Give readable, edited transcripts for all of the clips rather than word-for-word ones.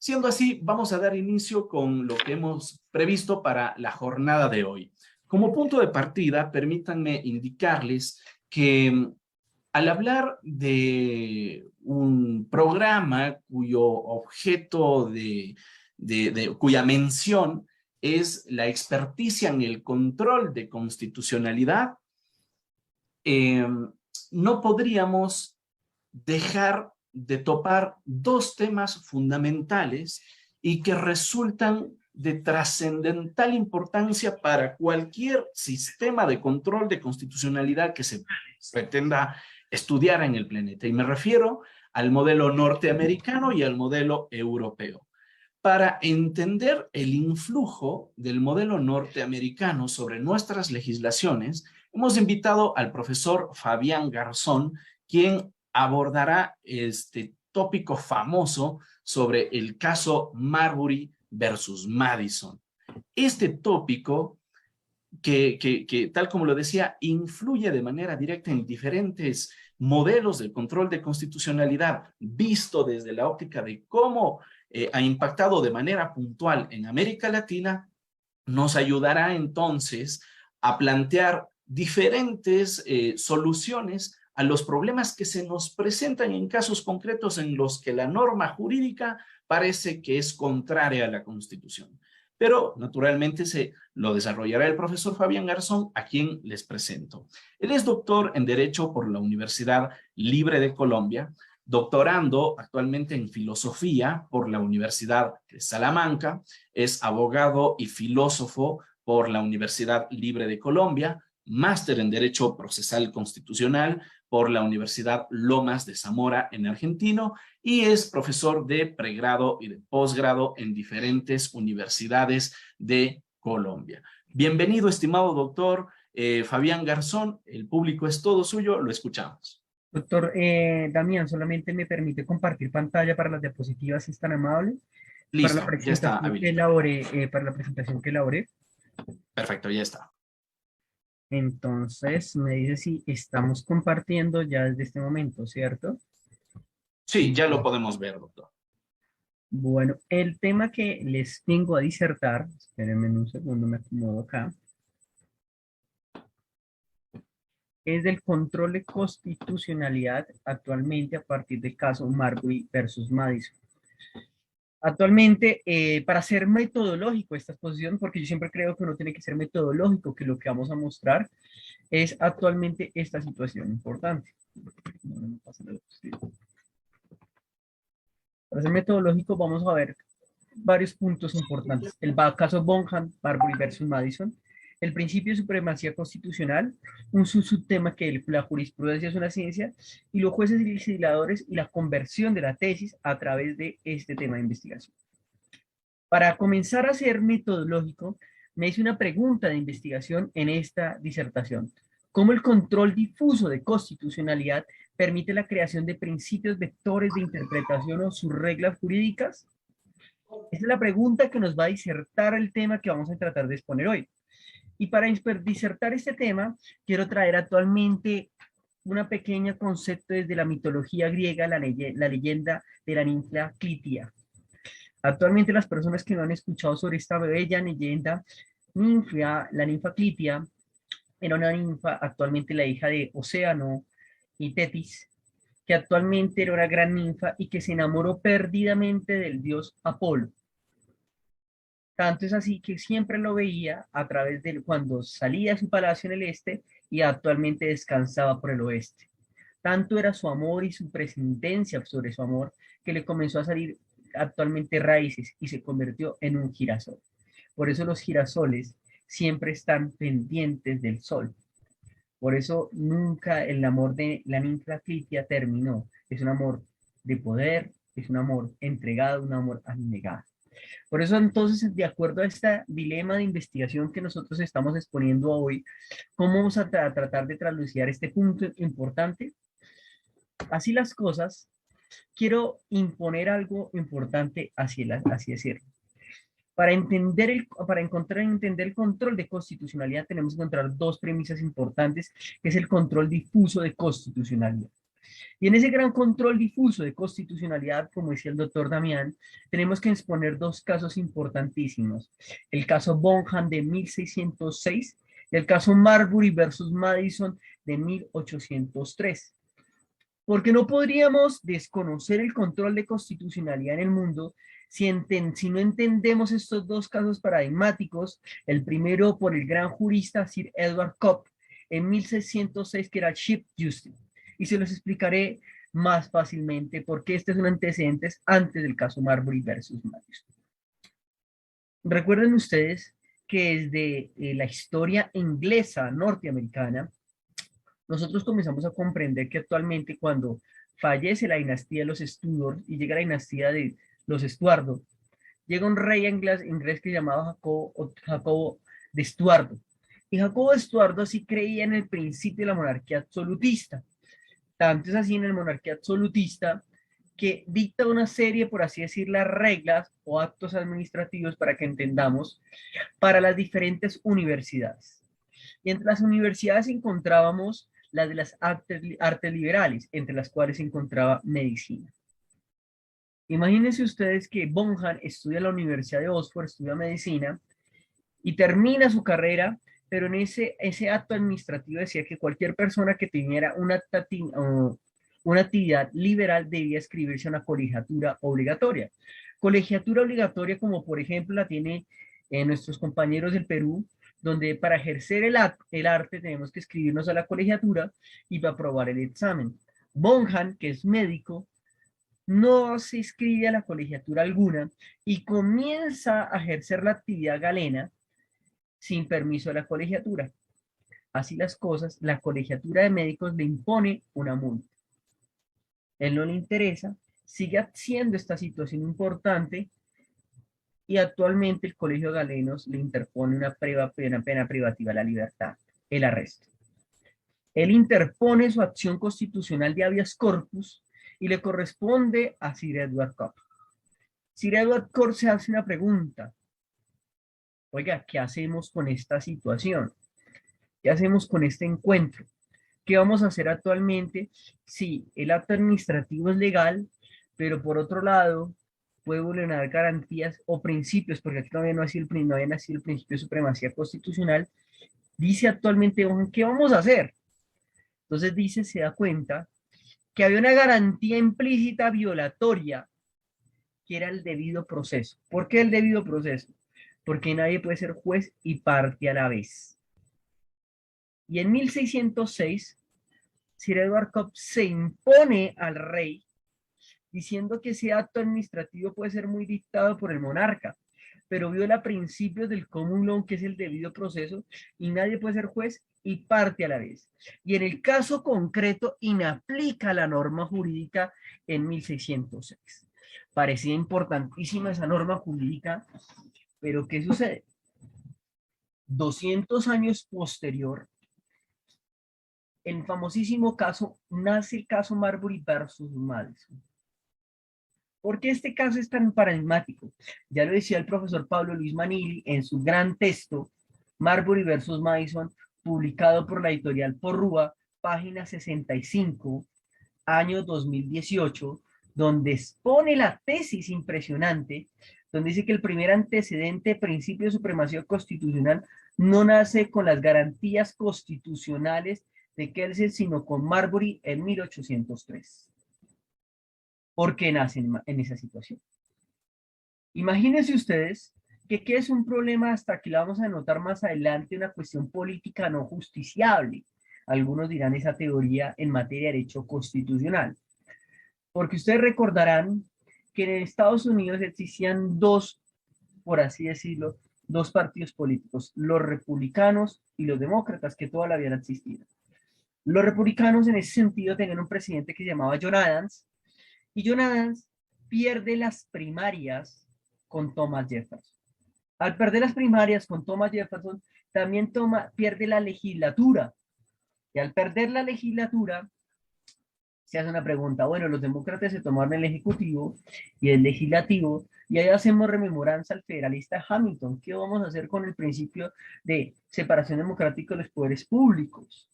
Siendo así, vamos a dar inicio con lo que hemos previsto para la jornada de hoy. Como punto de partida, permítanme indicarles que al hablar de un programa cuyo objeto cuya mención es la experticia en el control de constitucionalidad, no podríamos dejar de topar dos temas fundamentales y que resultan de trascendental importancia para cualquier sistema de control de constitucionalidad que se pretenda estudiar en el planeta. Y me refiero al modelo norteamericano y al modelo europeo. Para entender el influjo del modelo norteamericano sobre nuestras legislaciones, hemos invitado al profesor Fabián Garzón, quien abordará este tópico famoso sobre el caso Marbury versus Madison. Este tópico, que tal como lo decía, influye de manera directa en diferentes modelos del control de constitucionalidad, visto desde la óptica de cómo ha impactado de manera puntual en América Latina, nos ayudará entonces a plantear diferentes soluciones a los problemas que se nos presentan en casos concretos en los que la norma jurídica parece que es contraria a la Constitución. Pero naturalmente se lo desarrollará el profesor Fabián Garzón, a quien les presento. Él es doctor en Derecho por la Universidad Libre de Colombia, doctorando actualmente en Filosofía por la Universidad de Salamanca, es abogado y filósofo por la Universidad Libre de Colombia, máster en Derecho Procesal Constitucional por la Universidad Lomas de Zamora en Argentino y es profesor de pregrado y de posgrado en diferentes universidades de Colombia. Bienvenido, estimado doctor Fabián Garzón, el público es todo suyo, lo escuchamos. Doctor Damián, solamente me permite compartir pantalla para las diapositivas, si es tan amable, para la Listo, ya está presentación que habilitado. elaboré, Perfecto, ya está. Entonces, me dice si estamos compartiendo ya desde este momento, ¿cierto? Sí, ya lo podemos ver, doctor. Bueno, el tema que les vengo a disertar, espérenme un segundo, me acomodo acá, es del control de constitucionalidad actualmente a partir del caso Marbury versus Madison. Actualmente, para ser metodológico esta exposición, porque yo siempre creo que uno tiene que ser metodológico, que lo que vamos a mostrar es actualmente esta situación importante. Para ser metodológico vamos a ver varios puntos importantes. El caso Bonham, Marbury versus Madison, el principio de supremacía constitucional, un subtema que la jurisprudencia es una ciencia, y los jueces y legisladores y la conversión de la tesis a través de este tema de investigación. Para comenzar a ser metodológico, me hice una pregunta de investigación en esta disertación. ¿Cómo el control difuso de constitucionalidad permite la creación de principios vectores de interpretación o sus reglas jurídicas? Esa es la pregunta que nos va a disertar el tema que vamos a tratar de exponer hoy. Y para disertar este tema, quiero traer actualmente una pequeña concepto desde la mitología griega, la leyenda de la ninfa Clitia. Actualmente las personas que no han escuchado sobre esta bella leyenda, la ninfa Clitia, era una ninfa, actualmente la hija de Océano y Tetis, que actualmente era una gran ninfa y que se enamoró perdidamente del dios Apolo. Tanto es así que siempre lo veía a través de cuando salía de su palacio en el este y actualmente descansaba por el oeste. Tanto era su amor y su presentencia sobre su amor que le comenzó a salir actualmente raíces y se convirtió en un girasol. Por eso los girasoles siempre están pendientes del sol. Por eso nunca el amor de la ninfa Clitia terminó. Es un amor de poder, es un amor entregado, un amor abnegado. Por eso entonces, de acuerdo a este dilema de investigación que nosotros estamos exponiendo hoy, ¿cómo vamos a tratar de traducir este punto importante? Así las cosas, quiero imponer algo importante así decirlo. Para entender el control de constitucionalidad tenemos que encontrar dos premisas importantes, que es el control difuso de constitucionalidad. Y en ese gran control difuso de constitucionalidad, como decía el doctor Damián, tenemos que exponer dos casos importantísimos. El caso Bonham de 1606 y el caso Marbury versus Madison de 1803. Porque no podríamos desconocer el control de constitucionalidad en el mundo si no entendemos estos dos casos paradigmáticos, el primero por el gran jurista Sir Edward Coke en 1606, que era Chief Justice. Y se los explicaré más fácilmente porque este es un antecedente antes del caso Marbury versus Madison. Recuerden ustedes que desde la historia inglesa norteamericana, nosotros comenzamos a comprender que actualmente cuando fallece la dinastía de los Stuart y llega la dinastía de los Estuardo, llega un rey inglés que se llamaba Jacobo de Estuardo. Y Jacobo de Estuardo sí creía en el principio de la monarquía absolutista. Tanto es así en la monarquía absolutista que dicta una serie, por así decir, las reglas o actos administrativos para que entendamos, para las diferentes universidades. Y entre las universidades encontrábamos las de las artes liberales, entre las cuales se encontraba medicina. Imagínense ustedes que Bonham estudia en la Universidad de Oxford, estudia medicina y termina su carrera, pero en ese acto administrativo decía que cualquier persona que tuviera una actividad liberal debía inscribirse a una colegiatura obligatoria. Colegiatura obligatoria como por ejemplo la tiene nuestros compañeros del Perú, donde para ejercer el arte tenemos que inscribirnos a la colegiatura y para aprobar el examen. Bonham, que es médico, no se inscribe a la colegiatura alguna y comienza a ejercer la actividad galena sin permiso de la colegiatura. Así las cosas, la colegiatura de médicos le impone una multa. Él no le interesa, sigue haciendo esta situación importante y actualmente el Colegio de Galenos le interpone una pena privativa de la libertad, el arresto. Él interpone su acción constitucional de habeas corpus y le corresponde a Sir Edward Coke. Sir Edward Coke se hace una pregunta. Oiga, ¿qué hacemos con esta situación? ¿Qué hacemos con este encuentro? ¿Qué vamos a hacer actualmente si el acto administrativo es legal, pero por otro lado puede vulnerar garantías o principios, porque aquí todavía no había nacido el principio de supremacía constitucional? Dice actualmente, ¿qué vamos a hacer? Entonces dice, se da cuenta que había una garantía implícita violatoria, que era el debido proceso. ¿Por qué el debido proceso? Porque nadie puede ser juez y parte a la vez. Y en 1606, Sir Edward Coke se impone al rey diciendo que ese acto administrativo puede ser muy dictado por el monarca, pero viola principios del common law, que es el debido proceso, y nadie puede ser juez y parte a la vez. Y en el caso concreto, inaplica la norma jurídica en 1606. Parecía importantísima esa norma jurídica, pero ¿qué sucede? 200 años posterior, el famosísimo caso, nace el caso Marbury versus Madison. ¿Por qué este caso es tan paradigmático? Ya lo decía el profesor Pablo Luis Manili en su gran texto, Marbury versus Madison, publicado por la editorial Porrúa, página 65, año 2018, donde expone la tesis impresionante, donde dice que el primer antecedente de principio de supremacía constitucional no nace con las garantías constitucionales de Kelsen, sino con Marbury en 1803. ¿Por qué nacen en esa situación? Imagínense ustedes que ¿qué es un problema? Hasta que la vamos a notar más adelante, una cuestión política no justiciable. Algunos dirán esa teoría en materia de derecho constitucional. Porque ustedes recordarán que en Estados Unidos existían dos, por así decirlo, dos partidos políticos, los republicanos y los demócratas, que toda la vida han existido. Los republicanos en ese sentido tenían un presidente que se llamaba John Adams, y John Adams pierde las primarias con Thomas Jefferson. Al perder las primarias con Thomas Jefferson, también pierde la legislatura. Y al perder la legislatura, se hace una pregunta, bueno, los demócratas se tomaron el ejecutivo y el legislativo, y ahí hacemos rememoranza al federalista Hamilton. ¿Qué vamos a hacer con el principio de separación democrática de los poderes públicos?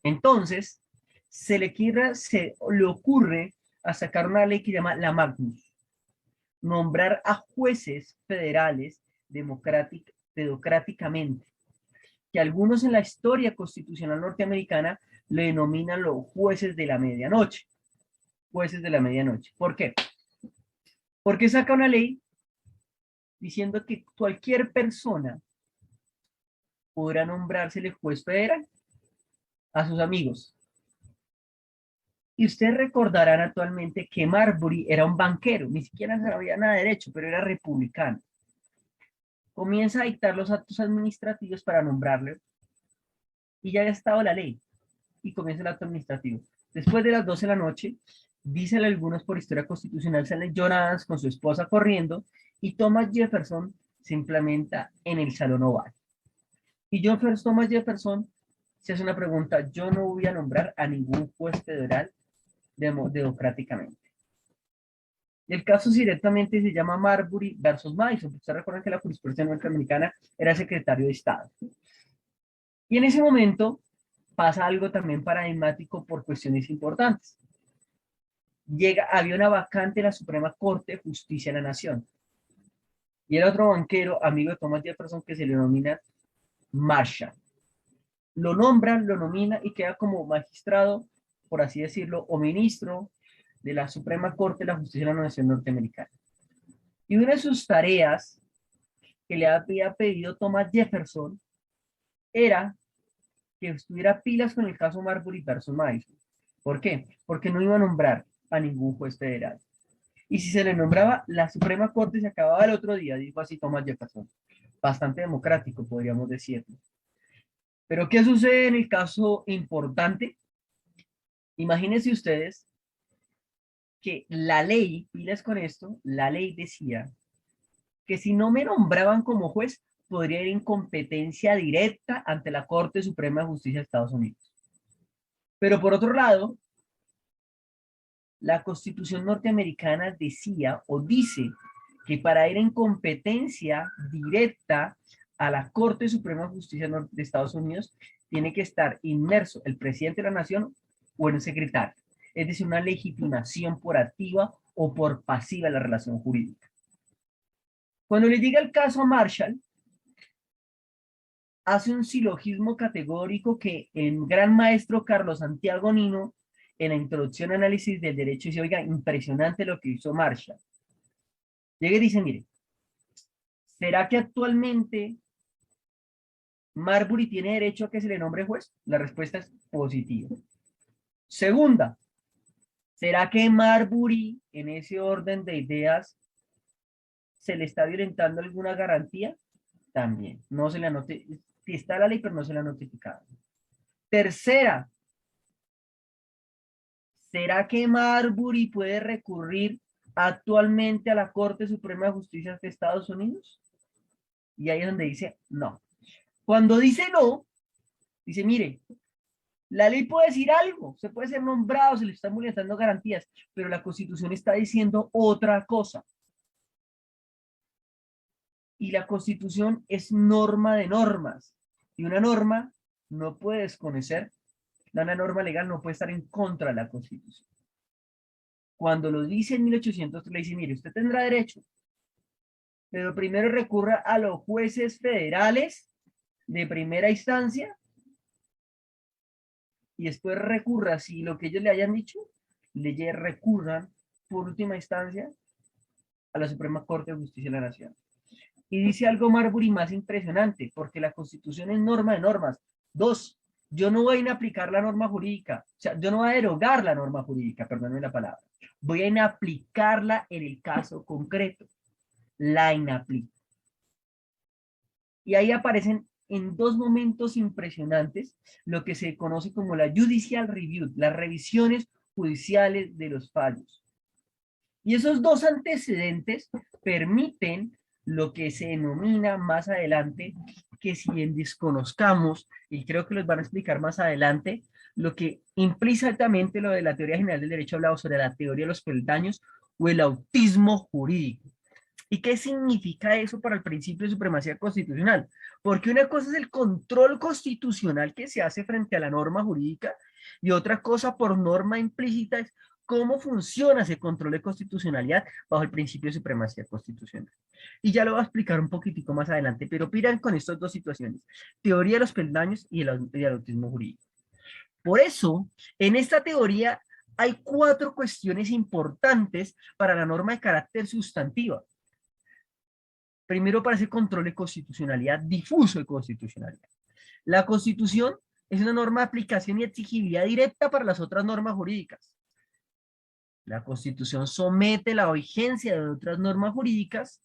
Entonces, se le ocurre a sacar una ley que se llama la Magnus, nombrar a jueces federales democráticamente, que algunos en la historia constitucional norteamericana le denominan los jueces de la medianoche. Jueces de la medianoche. ¿Por qué? Porque saca una ley diciendo que cualquier persona podrá nombrársele juez federal a sus amigos. Y ustedes recordarán actualmente que Marbury era un banquero, ni siquiera sabía nada de derecho, pero era republicano. Comienza a dictar los actos administrativos para nombrarle y ya había estado la ley y comienza el acto administrativo. Después de las 12 de la noche, dicen algunos por historia constitucional, sale John Adams con su esposa corriendo y Thomas Jefferson se implementa en el Salón Oval. Y Thomas Jefferson se hace una pregunta: yo no voy a nombrar a ningún juez federal democráticamente. Y el caso directamente se llama Marbury versus Madison. Ustedes recuerdan que la jurisprudencia norteamericana era secretario de Estado. Y en ese momento pasa algo también paradigmático por cuestiones importantes. Había una vacante en la Suprema Corte de Justicia de la Nación. Y el otro banquero, amigo de Thomas Jefferson, que se le denomina Marshall. Lo nombran, lo nomina y queda como magistrado, por así decirlo, o ministro de la Suprema Corte de la Justicia de la Nación norteamericana. Y una de sus tareas que le había pedido Thomas Jefferson era que estuviera pilas con el caso Marbury versus Madison. ¿Por qué? Porque no iba a nombrar a ningún juez federal. Y si se le nombraba, la Suprema Corte se acababa el otro día, dijo así Thomas Jefferson. Bastante democrático, podríamos decirlo. Pero ¿qué sucede en el caso importante? Imagínense ustedes que la ley, pilas con esto, la ley decía que si no me nombraban como juez, podría ir en competencia directa ante la Corte Suprema de Justicia de Estados Unidos. Pero por otro lado, la Constitución norteamericana decía o dice que para ir en competencia directa a la Corte Suprema de Justicia de Estados Unidos, tiene que estar inmerso el presidente de la nación o el secretario. Es decir, una legitimación por activa o por pasiva de la relación jurídica. Cuando le diga el caso a Marshall, hace un silogismo categórico que el gran maestro Carlos Santiago Nino, en la introducción a análisis del derecho, dice: oiga, impresionante lo que hizo Marshall. Llega y dice: mire, ¿será que actualmente Marbury tiene derecho a que se le nombre juez? La respuesta es positiva. Segunda, ¿será que Marbury, en ese orden de ideas, se le está violentando alguna garantía? También. No se le ha está la ley, pero no se le ha notificado. Tercera, ¿será que Marbury puede recurrir actualmente a la Corte Suprema de Justicia de Estados Unidos? Y ahí es donde dice no. Cuando dice no, dice: mire, la ley puede decir algo, se puede ser nombrado, se le están violentando garantías, pero la Constitución está diciendo otra cosa. Y la Constitución es norma de normas. Y una norma no puede desconocer, una norma legal no puede estar en contra de la Constitución. Cuando lo dice en 1803, le dice: mire, usted tendrá derecho, pero primero recurra a los jueces federales de primera instancia y después recurra, si lo que ellos le hayan dicho, recurran por última instancia a la Suprema Corte de Justicia de la Nación. Y dice algo Marbury más impresionante, porque la Constitución es norma de normas. Dos, yo no voy a inaplicar la norma jurídica, o sea, yo no voy a derogar la norma jurídica, perdónenme la palabra, voy a inaplicarla en el caso concreto, la inaplico. Y ahí aparecen en dos momentos impresionantes lo que se conoce como la judicial review, las revisiones judiciales de los fallos. Y esos dos antecedentes permiten lo que se denomina más adelante, que si bien desconozcamos, y creo que los van a explicar más adelante, lo que implica altamente lo de la teoría general del derecho hablado sobre la teoría de los peldaños o el autismo jurídico. ¿Y qué significa eso para el principio de supremacía constitucional? Porque una cosa es el control constitucional que se hace frente a la norma jurídica Y otra cosa por norma implícita es cómo funciona ese control de constitucionalidad bajo el principio de supremacía constitucional. Y ya lo voy a explicar un poquitico más adelante, pero miren con estas dos situaciones, teoría de los peldaños y el autismo jurídico. Por eso, en esta teoría hay 4 cuestiones importantes para la norma de carácter sustantiva. Primero, para ese control de constitucionalidad, difuso de constitucionalidad. La Constitución es una norma de aplicación y exigibilidad directa para las otras normas jurídicas. La Constitución somete la vigencia de otras normas jurídicas.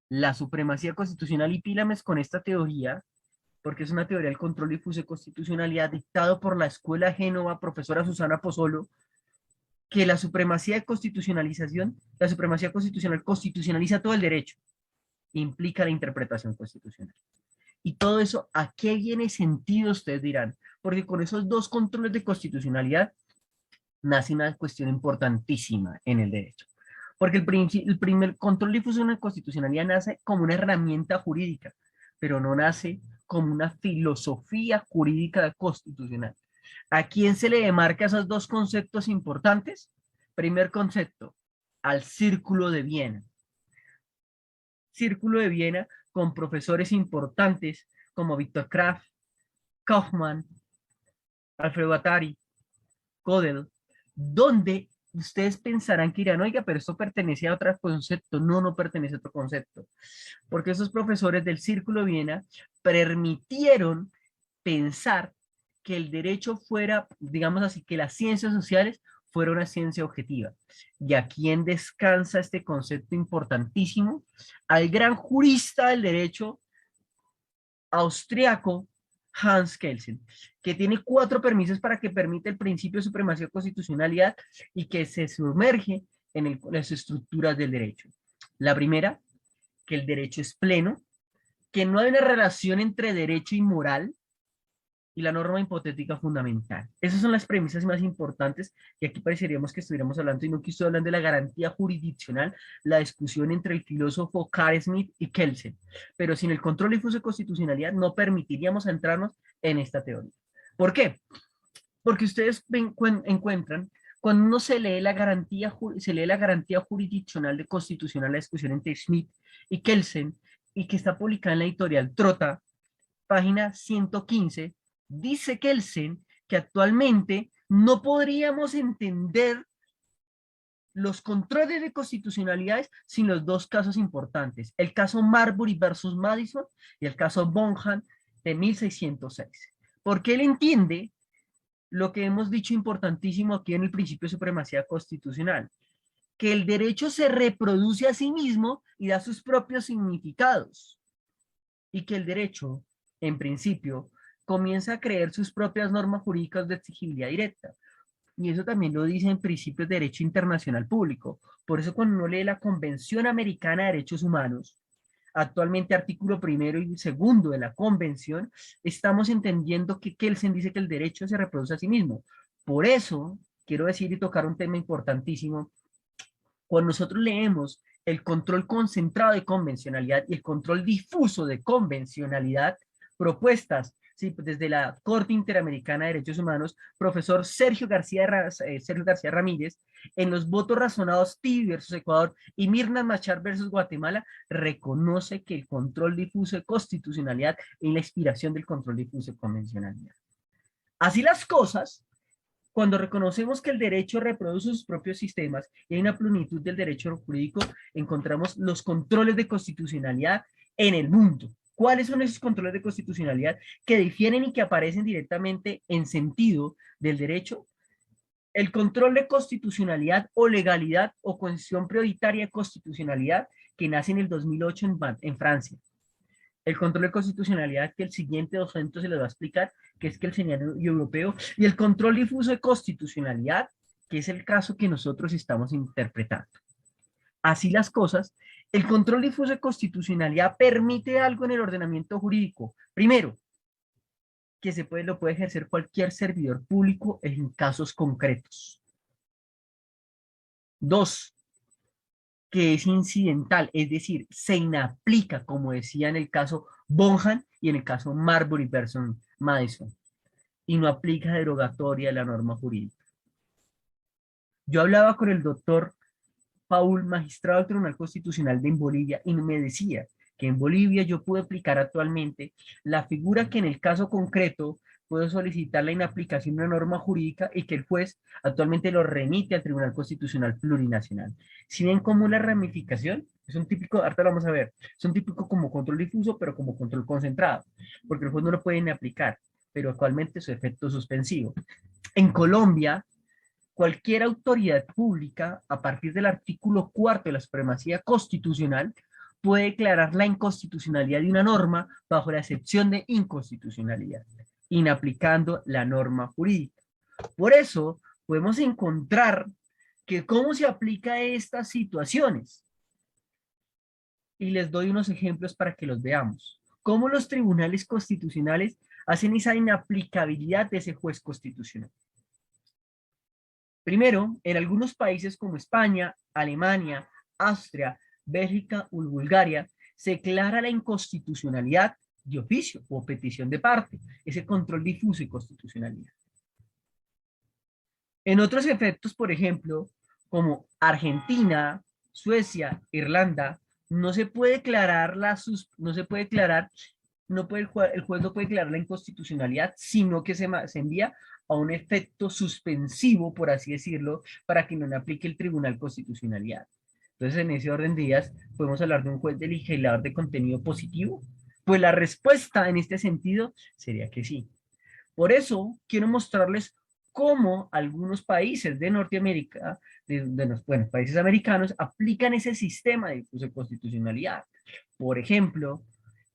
La supremacía constitucional y pílames con esta teoría, porque es una teoría del control difuso de constitucionalidad dictado por la Escuela de Génova, profesora Susana Pozzolo, que la supremacía de constitucionalización, la supremacía constitucional constitucionaliza todo el derecho, implica la interpretación constitucional. Y todo eso, ¿a qué viene sentido? Ustedes dirán, porque con esos 2 controles de constitucionalidad nace una cuestión importantísima en el derecho. Porque el primer control difuso de constitucionalidad nace como una herramienta jurídica, pero no nace como una filosofía jurídica constitucional. ¿A quién se le demarca esos 2 conceptos importantes? Primer concepto, al Círculo de Viena. Círculo de Viena con profesores importantes como Viktor Kraft, Kaufmann, Alfredo Attari, Gödel, donde ustedes pensarán que dirán, oiga, pero esto pertenece a otro concepto. No, no pertenece a otro concepto. Porque esos profesores del Círculo de Viena permitieron pensar que el derecho fuera, digamos así, que las ciencias sociales fuera una ciencia objetiva. ¿Y a quién descansa este concepto importantísimo? Al gran jurista del derecho austriaco Hans Kelsen, que tiene 4 permisos para que permite el principio de supremacía constitucionalidad y que se sumerge en las estructuras del derecho. La primera, que el derecho es pleno, que no hay una relación entre derecho y moral, y la norma hipotética fundamental. Esas son las premisas más importantes y aquí pareceríamos que estuviéramos hablando, y no que estoy hablando de la garantía jurisdiccional, la discusión entre el filósofo Carl Smith y Kelsen. Pero sin el control difuso de constitucionalidad no permitiríamos entrarnos en esta teoría. ¿Por qué? Porque ustedes encuentran, cuando uno se lee la garantía jurisdiccional de constitucional, la discusión entre Smith y Kelsen, y que está publicada en la editorial Trota, página 115, dice Kelsen que actualmente no podríamos entender los controles de constitucionalidades sin los 2 casos importantes, el caso Marbury versus Madison y el caso Bonham de 1606. Porque él entiende lo que hemos dicho importantísimo aquí en el principio de supremacía constitucional, que el derecho se reproduce a sí mismo y da sus propios significados, y que el derecho, en principio, comienza a crear sus propias normas jurídicas de exigibilidad directa. Y eso también lo dice en principios de derecho internacional público. Por eso cuando uno lee la Convención Americana de Derechos Humanos, actualmente artículo 1 y 2 de la Convención, estamos entendiendo que Kelsen dice que el derecho se reproduce a sí mismo. Por eso, quiero decir y tocar un tema importantísimo, cuando nosotros leemos el control concentrado de convencionalidad y el control difuso de convencionalidad, propuestas ¿sí? Desde la Corte Interamericana de Derechos Humanos, profesor Sergio García Ramírez, en los votos razonados Tibi versus Ecuador y Mirna Machar versus Guatemala, reconoce que el control difuso de constitucionalidad es la inspiración del control difuso de convencionalidad. Así las cosas, cuando reconocemos que el derecho reproduce sus propios sistemas y hay una plenitud del derecho jurídico, encontramos los controles de constitucionalidad en el mundo. ¿Cuáles son esos controles de constitucionalidad que difieren y que aparecen directamente en sentido del derecho? El control de constitucionalidad o legalidad o condición prioritaria de constitucionalidad que nace en el 2008 en Francia. El control de constitucionalidad que el siguiente docente se les va a explicar, que es que el señalamiento europeo, y el control difuso de constitucionalidad, que es el caso que nosotros estamos interpretando. Así las cosas, el control difuso de constitucionalidad permite algo en el ordenamiento jurídico. Primero, que lo puede ejercer cualquier servidor público en casos concretos. 2, que es incidental, es decir, se inaplica, como decía en el caso Bonham y en el caso Marbury versus Madison. y no aplica derogatoria de la norma jurídica. Yo hablaba con el doctor Paul, magistrado del Tribunal Constitucional de Bolivia, y me decía que en Bolivia yo puedo aplicar actualmente la figura que en el caso concreto puedo solicitar la inaplicación de una norma jurídica y que el juez actualmente lo remite al Tribunal Constitucional Plurinacional. Si ven cómo la ramificación es un típico, ahorita lo vamos a ver, es un típico como control difuso, pero como control concentrado, porque el juez no lo puede ni aplicar, pero actualmente su efecto suspensivo. En Colombia, cualquier autoridad pública, a partir del artículo 4 de la supremacía constitucional, puede declarar la inconstitucionalidad de una norma bajo la excepción de inconstitucionalidad, inaplicando la norma jurídica. Por eso, podemos encontrar que cómo se aplica a estas situaciones. Y les doy unos ejemplos para que los veamos. Cómo los tribunales constitucionales hacen esa inaplicabilidad de ese juez constitucional. Primero, en algunos países como España, Alemania, Austria, Bélgica o Bulgaria, se declara la inconstitucionalidad de oficio o petición de parte, ese control difuso y constitucionalidad. En otros efectos, por ejemplo, como Argentina, Suecia, Irlanda, no se puede declarar el juez no puede declarar la inconstitucionalidad, sino que se envía a un efecto suspensivo, por así decirlo, para que no le aplique el Tribunal Constitucionalidad. Entonces, en ese orden de ideas, podemos hablar de un juez de legislador de contenido positivo. Pues la respuesta en este sentido sería que sí. Por eso, quiero mostrarles cómo algunos países de Norteamérica, bueno, países americanos, aplican ese sistema de difuso de constitucionalidad. Por ejemplo,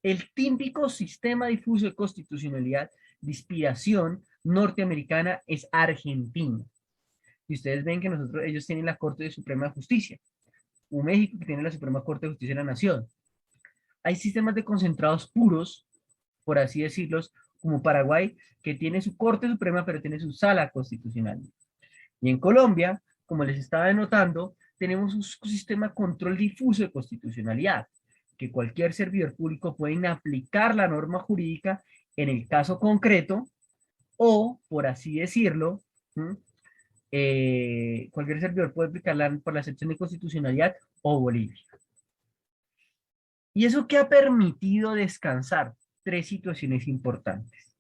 el típico sistema difuso de constitucionalidad de inspiración norteamericana es Argentina. Y ustedes ven que ellos tienen la Corte de Suprema Justicia, o México que tiene la Suprema Corte de Justicia de la Nación. Hay sistemas de concentrados puros, por así decirlos, como Paraguay, que tiene su Corte Suprema, pero tiene su sala constitucional. Y en Colombia, como les estaba denotando, tenemos un sistema de control difuso de constitucionalidad, que cualquier servidor público puede aplicar la norma jurídica en el caso concreto, o, por así decirlo, cualquier servidor puede aplicarla por la excepción de constitucionalidad o Bolivia. ¿Y eso qué ha permitido descansar? Tres situaciones importantes.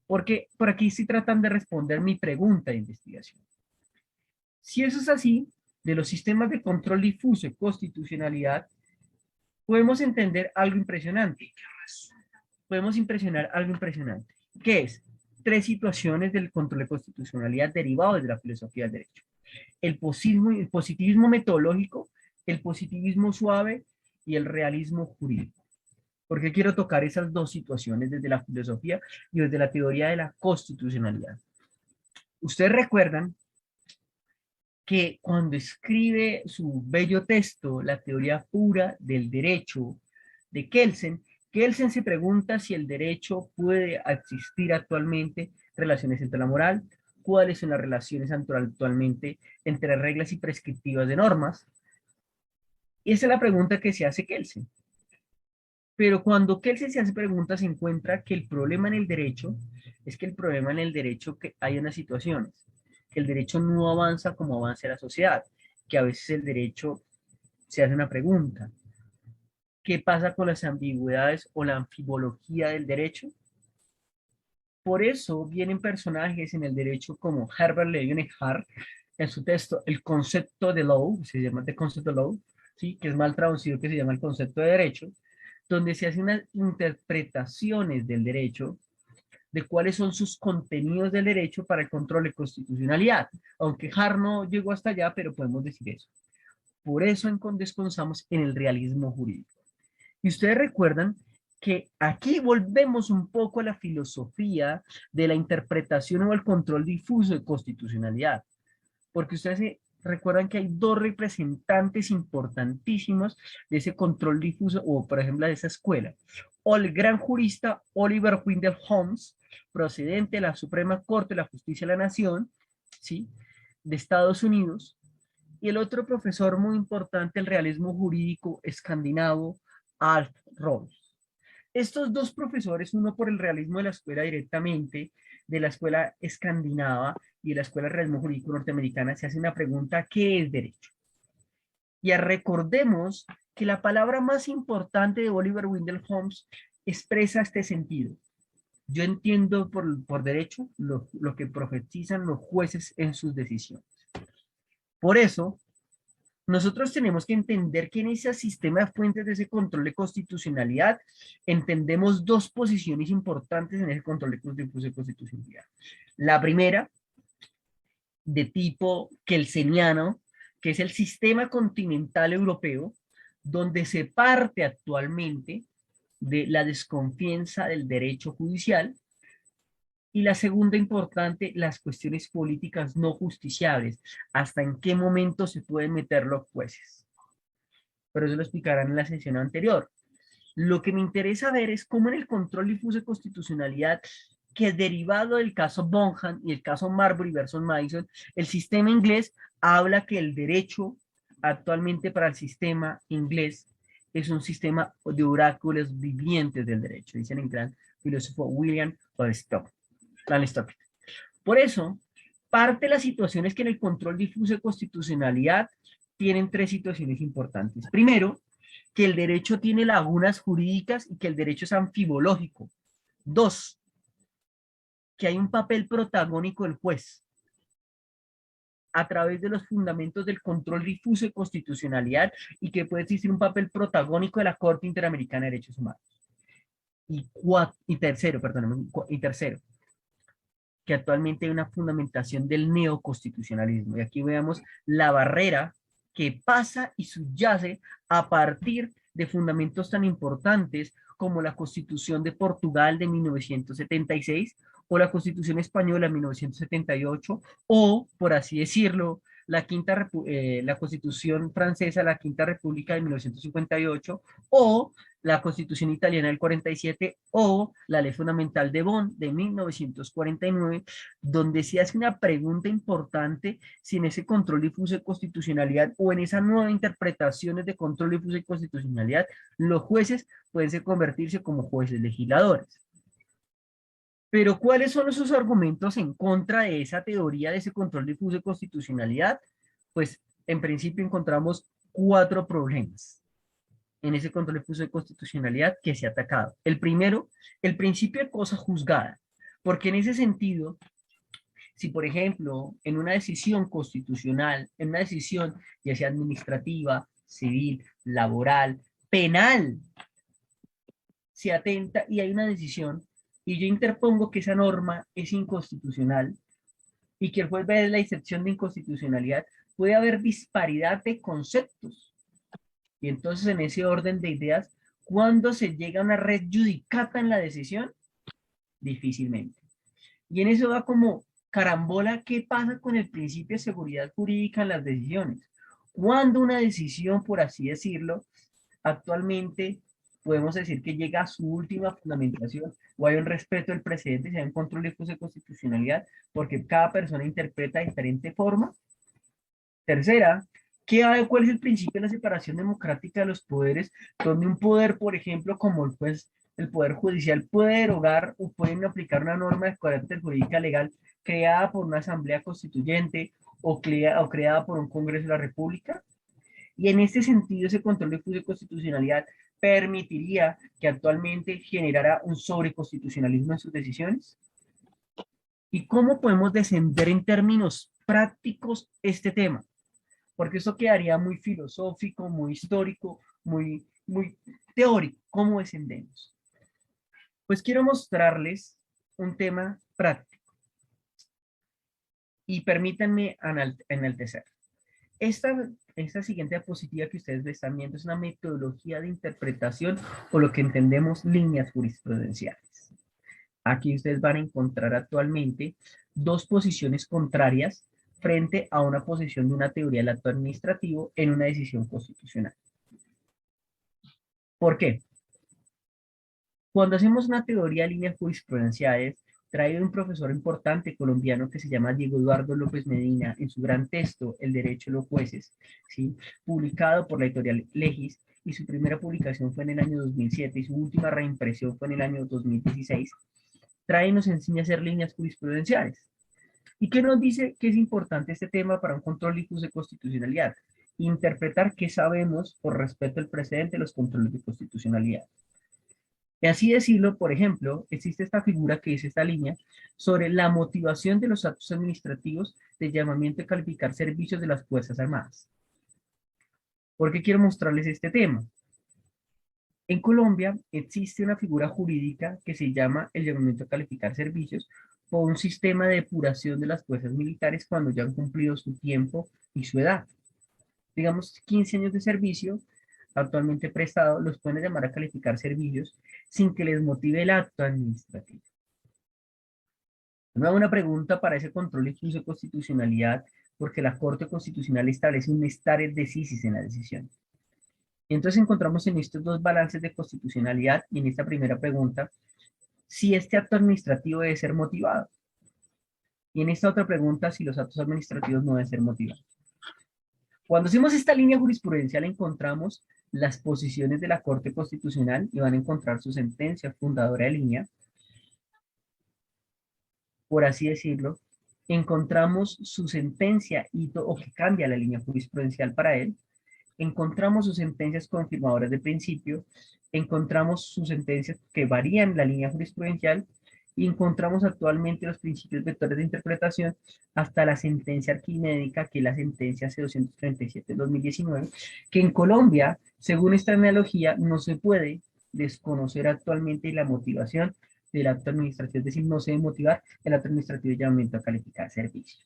Porque por aquí estoy tratando de responder mi pregunta de investigación. Si eso es así, de los sistemas de control difuso y constitucionalidad, podemos entender algo impresionante. Podemos impresionar algo impresionante. ¿Qué es? Tres situaciones del control de constitucionalidad derivados de la filosofía del derecho. El positivismo metodológico, el positivismo suave y el realismo jurídico. ¿Por qué quiero tocar esas dos situaciones desde la filosofía y desde la teoría de la constitucionalidad? Ustedes recuerdan que cuando escribe su bello texto, La teoría pura del derecho de Kelsen, Kelsen se pregunta si el derecho puede existir actualmente relaciones entre la moral, cuáles son las relaciones actualmente entre reglas y prescriptivas de normas. Y esa es la pregunta que se hace Kelsen. Pero cuando Kelsen se hace preguntas, se encuentra que el problema en el derecho es que que hay unas situaciones, que el derecho no avanza como avanza la sociedad, que a veces el derecho se hace una pregunta. ¿Qué pasa con las ambigüedades o la anfibología del derecho? Por eso vienen personajes en el derecho como Herbert Leonhardt, en su texto El concepto de law, se llama The Concept of Law, ¿sí? Que es mal traducido, que se llama el concepto de derecho, donde se hacen unas interpretaciones del derecho, de cuáles son sus contenidos del derecho para el control de constitucionalidad. Aunque Hart no llegó hasta allá, pero podemos decir eso. Por eso descansamos en el realismo jurídico. Y ustedes recuerdan que aquí volvemos un poco a la filosofía de la interpretación o el control difuso de constitucionalidad. Porque ustedes recuerdan que hay dos representantes importantísimos de ese control difuso, o por ejemplo de esa escuela. O el gran jurista Oliver Wendell Holmes, procedente de la Suprema Corte de la Justicia de la Nación, ¿sí?, de Estados Unidos, y el otro profesor muy importante del realismo jurídico escandinavo, Alf Ross. Estos dos profesores, uno por el realismo de la escuela directamente, de la escuela escandinava y de la escuela de realismo jurídico norteamericana, se hace una pregunta: ¿qué es derecho? Y recordemos que la palabra más importante de Oliver Wendell Holmes expresa este sentido. Yo entiendo por derecho lo que profetizan los jueces en sus decisiones. Por eso, nosotros tenemos que entender que en ese sistema de fuentes de ese control de constitucionalidad entendemos dos posiciones importantes en ese control de constitucionalidad. La primera, de tipo kelseniano, que es el sistema continental europeo, donde se parte actualmente de la desconfianza del derecho judicial. Y la segunda importante, las cuestiones políticas no justiciables. ¿Hasta en qué momento se pueden meter los jueces? Pero eso lo explicarán en la sesión anterior. Lo que me interesa ver es cómo en el control difuso de constitucionalidad, que derivado del caso Bonham y el caso Marbury versus Madison, el sistema inglés habla que el derecho actualmente para el sistema inglés es un sistema de oráculos vivientes del derecho, dicen el gran filósofo William Aristotle. Por eso, parte de las situaciones que en el control difuso de constitucionalidad tienen tres situaciones importantes. Primero, que el derecho tiene lagunas jurídicas y que el derecho es anfibológico. Dos, que hay un papel protagónico del juez a través de los fundamentos del control difuso de constitucionalidad y que puede existir un papel protagónico de la Corte Interamericana de Derechos Humanos. Y tercero, que actualmente hay una fundamentación del neoconstitucionalismo. Y aquí veamos la barrera que pasa y subyace a partir de fundamentos tan importantes como la Constitución de Portugal de 1976 o la Constitución Española de 1978 o, por así decirlo, la Constitución Francesa, la Quinta República de 1958 o la Constitución Italiana del 47 o la Ley Fundamental de Bonn de 1949, donde se hace una pregunta importante si en ese control difuso de constitucionalidad o en esas nuevas interpretaciones de control difuso de constitucionalidad, los jueces pueden convertirse como jueces legisladores. Pero ¿cuáles son esos argumentos en contra de esa teoría de ese control difuso de constitucionalidad? Pues en principio encontramos 4 problemas en ese control difuso de constitucionalidad que se ha atacado. El primero, el principio de cosa juzgada, porque en ese sentido, si por ejemplo en una decisión constitucional, en una decisión ya sea administrativa, civil, laboral, penal, se atenta y hay una decisión y yo interpongo que esa norma es inconstitucional y que el juez ve la excepción de inconstitucionalidad, puede haber disparidad de conceptos. Y entonces en ese orden de ideas, ¿cuándo se llega a una red judicata en la decisión? Difícilmente. Y en eso va como carambola, ¿qué pasa con el principio de seguridad jurídica en las decisiones? Cuando una decisión, por así decirlo, actualmente podemos decir que llega a su última fundamentación o hay un respeto del precedente, si hay un control de constitucionalidad, porque cada persona interpreta de diferente forma. Tercera, ¿cuál es el principio de la separación democrática de los poderes? Donde un poder, por ejemplo, como el juez, el poder judicial puede derogar o pueden aplicar una norma de carácter jurídica legal creada por una asamblea constituyente o creada por un Congreso de la República. Y en este sentido, ese control de constitucionalidad permitiría que actualmente generara un sobreconstitucionalismo en sus decisiones. ¿Y cómo podemos descender en términos prácticos este tema? Porque eso quedaría muy filosófico, muy histórico, muy teórico. ¿Cómo descendemos? Pues quiero mostrarles un tema práctico. Y permítanme enaltecer. Esta siguiente diapositiva que ustedes están viendo es una metodología de interpretación o lo que entendemos líneas jurisprudenciales. Aquí ustedes van a encontrar actualmente dos posiciones contrarias frente a una posición de una teoría del acto administrativo en una decisión constitucional. ¿Por qué? Cuando hacemos una teoría de líneas jurisprudenciales, traído de un profesor importante colombiano que se llama Diego Eduardo López Medina, en su gran texto, El Derecho de los Jueces, ¿sí?, publicado por la editorial Legis, y su primera publicación fue en el año 2007, y su última reimpresión fue en el año 2016, trae y nos enseña a hacer líneas jurisprudenciales. ¿Y qué nos dice que es importante este tema para un control difuso de constitucionalidad? Interpretar qué sabemos por respecto al precedente de los controles de constitucionalidad. Y así decirlo, por ejemplo, existe esta figura que es esta línea sobre la motivación de los actos administrativos de llamamiento y calificar servicios de las Fuerzas Armadas. ¿Por qué quiero mostrarles este tema? En Colombia existe una figura jurídica que se llama el llamamiento a calificar servicios por un sistema de depuración de las fuerzas militares cuando ya han cumplido su tiempo y su edad. Digamos, 15 años de servicio actualmente prestado, los pueden llamar a calificar servicios sin que les motive el acto administrativo. Me hago una pregunta para ese control de constitucionalidad, porque la Corte Constitucional establece un stare decisis en la decisión. Entonces encontramos en estos dos balances de constitucionalidad y en esta primera pregunta, si este acto administrativo debe ser motivado. Y en esta otra pregunta, si los actos administrativos no deben ser motivados. Cuando hacemos esta línea jurisprudencial encontramos las posiciones de la Corte Constitucional y van a encontrar su sentencia fundadora de línea, por así decirlo. Encontramos su sentencia o que cambia la línea jurisprudencial para él. Encontramos sus sentencias confirmadoras de principio, encontramos sus sentencias que varían la línea jurisprudencial y encontramos actualmente los principios vectores de interpretación hasta la sentencia arquimédica, que es la sentencia C-237 de 2019, que en Colombia, según esta analogía, no se puede desconocer actualmente la motivación del acto administrativo, es decir, no se debe motivar el acto administrativo de llamamiento a calificar servicios.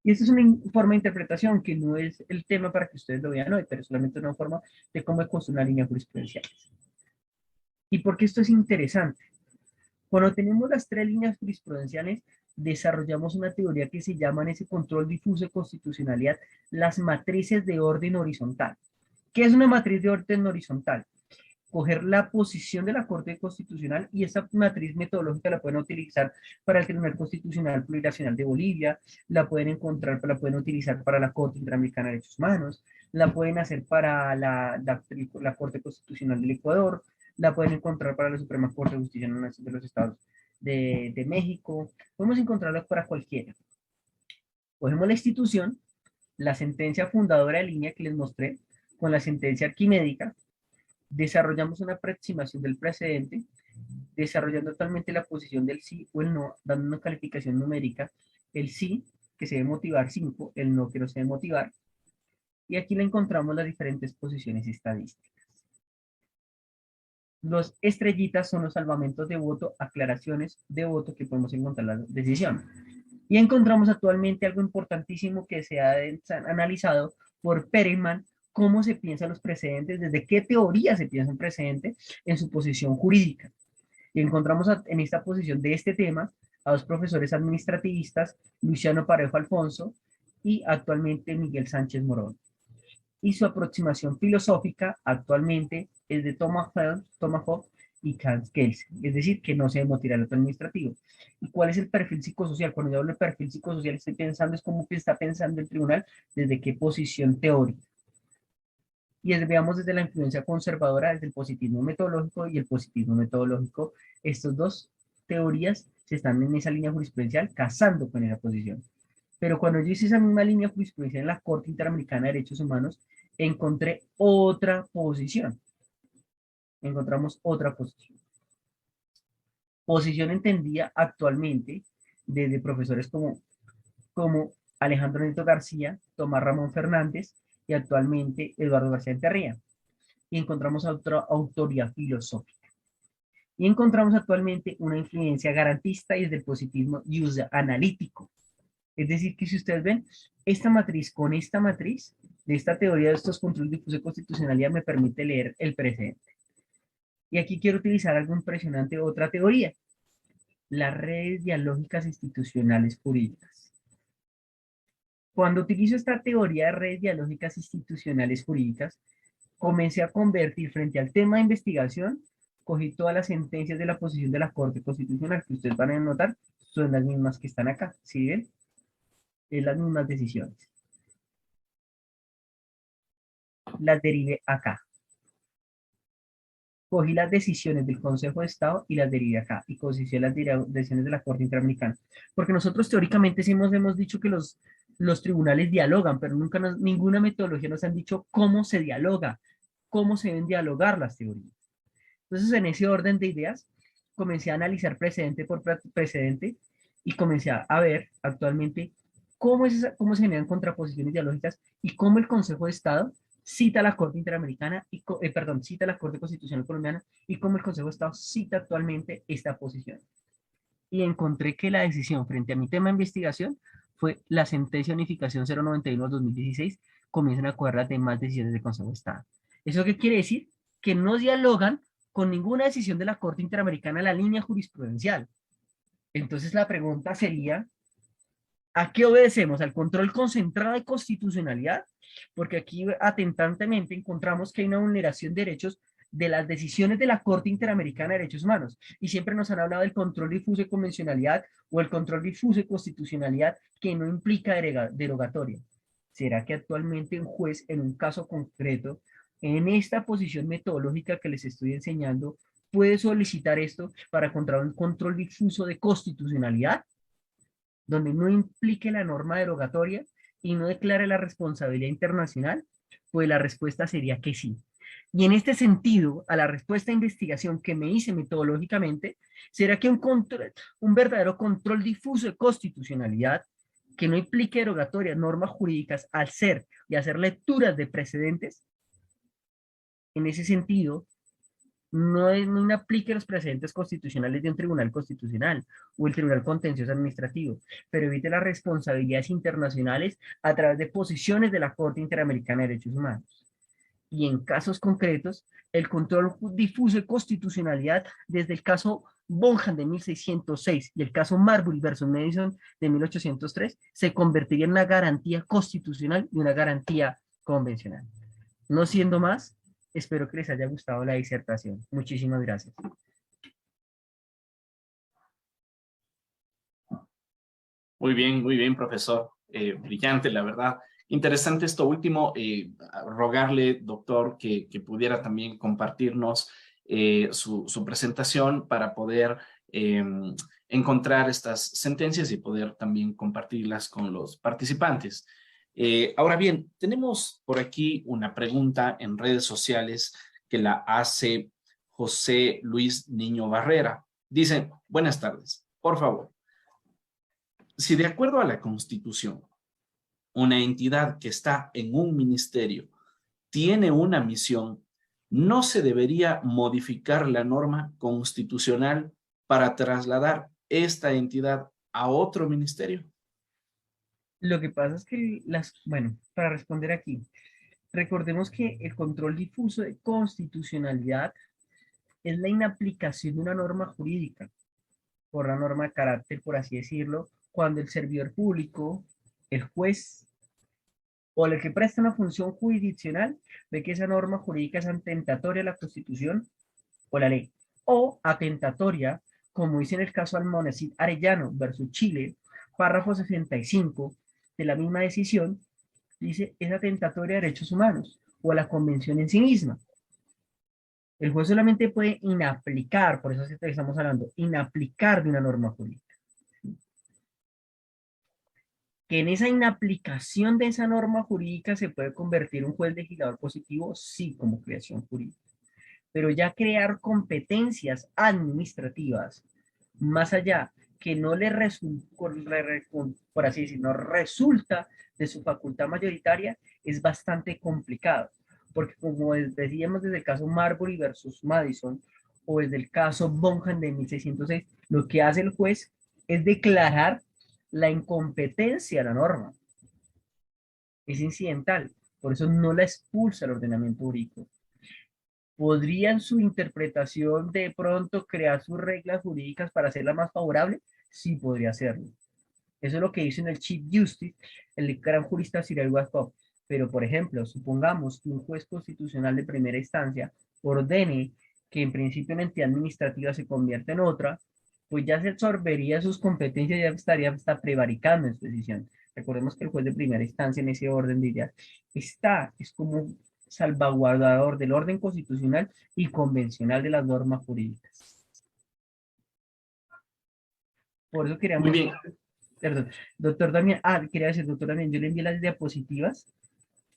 Y esta es una forma de interpretación que no es el tema para que ustedes lo vean hoy, pero es solamente una forma de cómo construir una línea jurisprudencial. ¿Y por qué esto es interesante? Cuando tenemos las tres líneas jurisprudenciales, desarrollamos una teoría que se llama en ese control difuso de constitucionalidad las matrices de orden horizontal. ¿Qué es una matriz de orden horizontal? Coger la posición de la Corte Constitucional y esa matriz metodológica la pueden utilizar para el Tribunal Constitucional Plurinacional de Bolivia, la pueden encontrar, la pueden utilizar para la Corte Interamericana de Derechos Humanos, la pueden hacer para la Corte Constitucional del Ecuador, la pueden encontrar para la Suprema Corte de Justicia de los Estados de México, podemos encontrarla para cualquiera. Cogemos la institución, la sentencia fundadora de línea que les mostré, con la sentencia arquimédica, desarrollamos una aproximación del precedente, desarrollando totalmente la posición del sí o el no, dando una calificación numérica, el sí, que se debe motivar 5, el no, que no se debe motivar, y aquí le encontramos las diferentes posiciones estadísticas. Los estrellitas son los salvamentos de voto, aclaraciones de voto que podemos encontrar en la decisión. Y encontramos actualmente algo importantísimo que se ha analizado por Perelman, cómo se piensan los precedentes, desde qué teoría se piensa un precedente en su posición jurídica. Y encontramos en esta posición de este tema a dos profesores administrativistas, Luciano Parejo Alfonso y actualmente Miguel Sánchez Morón. Y su aproximación filosófica actualmente es de Thomas Hobbes y Hans Kelsen, es decir, que no se debe motivar el acto administrativo. ¿Y cuál es el perfil psicosocial? Cuando yo hablo de perfil psicosocial, estoy pensando, es como que está pensando el tribunal, desde qué posición teórica. Y veamos desde la influencia conservadora, desde el positivismo metodológico y el positivismo metodológico. Estas dos teorías se están en esa línea jurisprudencial casando con esa posición. Pero cuando yo hice esa misma línea jurisprudencial en la Corte Interamericana de Derechos Humanos, encontré otra posición. Encontramos otra posición. Posición entendida actualmente desde profesores como Alejandro Neto García, Tomás Ramón Fernández y actualmente Eduardo García Enterría. Y encontramos otra autoría filosófica. Y encontramos actualmente una influencia garantista y desde el positivismo use analítico. Es decir, que si ustedes ven, esta matriz con esta matriz, de esta teoría de estos controles difusos de constitucionalidad me permite leer el precedente. Y aquí quiero utilizar algo impresionante, otra teoría, las redes dialógicas institucionales jurídicas. Cuando utilizo esta teoría de redes dialógicas institucionales jurídicas, comencé a convertir frente al tema de investigación, cogí todas las sentencias de la posición de la Corte Constitucional, que ustedes van a notar, son las mismas que están acá, ¿sí ven? Es las mismas decisiones. Las derivé acá. cogí las decisiones del Consejo de Estado y las derivé acá, y consideré las decisiones de la Corte Interamericana. Porque nosotros teóricamente sí hemos dicho que los tribunales dialogan, pero nunca ninguna metodología nos han dicho cómo se dialoga, cómo se deben dialogar las teorías. Entonces, en ese orden de ideas, comencé a analizar precedente por precedente y comencé a ver actualmente cómo se generan contraposiciones dialógicas y cómo el Consejo de Estado cita a la Corte Interamericana, y, perdón, cita a la Corte Constitucional Colombiana y cómo el Consejo de Estado cita actualmente esta posición. Y encontré que la decisión frente a mi tema de investigación fue la sentencia de unificación 091-2016, comienzan a correr las demás decisiones del Consejo de Estado. ¿Eso qué quiere decir? Que no dialogan con ninguna decisión de la Corte Interamericana en la línea jurisprudencial. Entonces la pregunta sería, ¿a qué obedecemos? ¿Al control concentrado de constitucionalidad? Porque aquí atentantemente encontramos que hay una vulneración de derechos de las decisiones de la Corte Interamericana de Derechos Humanos. Y siempre nos han hablado del control difuso de convencionalidad o el control difuso de constitucionalidad que no implica derogatoria. ¿Será que actualmente un juez en un caso concreto, en esta posición metodológica que les estoy enseñando, puede solicitar esto para encontrar un control difuso de constitucionalidad, donde no implique la norma derogatoria y no declare la responsabilidad internacional? Pues la respuesta sería que sí. Y en este sentido, a la respuesta de investigación que me hice metodológicamente, será que un verdadero control difuso de constitucionalidad que no implique derogatoria, normas jurídicas al ser y hacer lecturas de precedentes, en ese sentido, no aplique los precedentes constitucionales de un tribunal constitucional o el tribunal contencioso administrativo, pero evite las responsabilidades internacionales a través de posiciones de la Corte Interamericana de Derechos Humanos. Y en casos concretos, el control difuso de constitucionalidad desde el caso Bonham de 1606 y el caso Marbury versus Madison de 1803 se convertiría en una garantía constitucional y una garantía convencional. No siendo más, espero que les haya gustado la disertación. Muchísimas gracias. Muy bien, profesor. Brillante, la verdad. Interesante esto último. Rogarle, doctor, que pudiera también compartirnos su presentación para poder encontrar estas sentencias y poder también compartirlas con los participantes. Ahora bien, tenemos por aquí una pregunta en redes sociales que la hace José Luis Niño Barrera. Dice, buenas tardes, por favor. Si de acuerdo a la Constitución, una entidad que está en un ministerio tiene una misión, ¿no se debería modificar la norma constitucional para trasladar esta entidad a otro ministerio? Lo que pasa es que bueno, para responder aquí, recordemos que el control difuso de constitucionalidad es la inaplicación de una norma jurídica, por la norma de carácter, por así decirlo, cuando el servidor público, el juez o el que presta una función jurisdiccional ve que esa norma jurídica es atentatoria a la Constitución o la ley, o atentatoria, como dice en el caso Almonacid Arellano versus Chile, párrafo 65 de la misma decisión, dice es atentatoria a derechos humanos o a la convención en sí misma. El juez solamente puede inaplicar, por eso estamos hablando, inaplicar de una norma jurídica. Que en esa inaplicación de esa norma jurídica se puede convertir un juez legislador positivo, sí, como creación jurídica. Pero ya crear competencias administrativas, más allá, que no le resulta, por así decirlo, resulta de su facultad mayoritaria, es bastante complicado. Porque como decíamos desde el caso Marbury versus Madison, o desde el caso Bonham de 1606, lo que hace el juez es declarar la incompetencia de la norma. Es incidental, por eso no la expulsa el ordenamiento jurídico. ¿Podría en su interpretación de pronto crear sus reglas jurídicas para hacerla más favorable? Sí, podría hacerlo. Eso es lo que dice en el Chief Justice, el gran jurista Cyril Waskow. Pero, por ejemplo, supongamos que un juez constitucional de primera instancia ordene que en principio una entidad administrativa se convierta en otra, pues ya se absorbería sus competencias y ya estaría hasta prevaricando en su decisión. Recordemos que el juez de primera instancia en ese orden diría, es como salvaguardador del orden constitucional y convencional de las normas jurídicas. Por eso Muy queríamos, bien. perdón, doctor Damián, quería decir, doctor Damián, yo le envié las diapositivas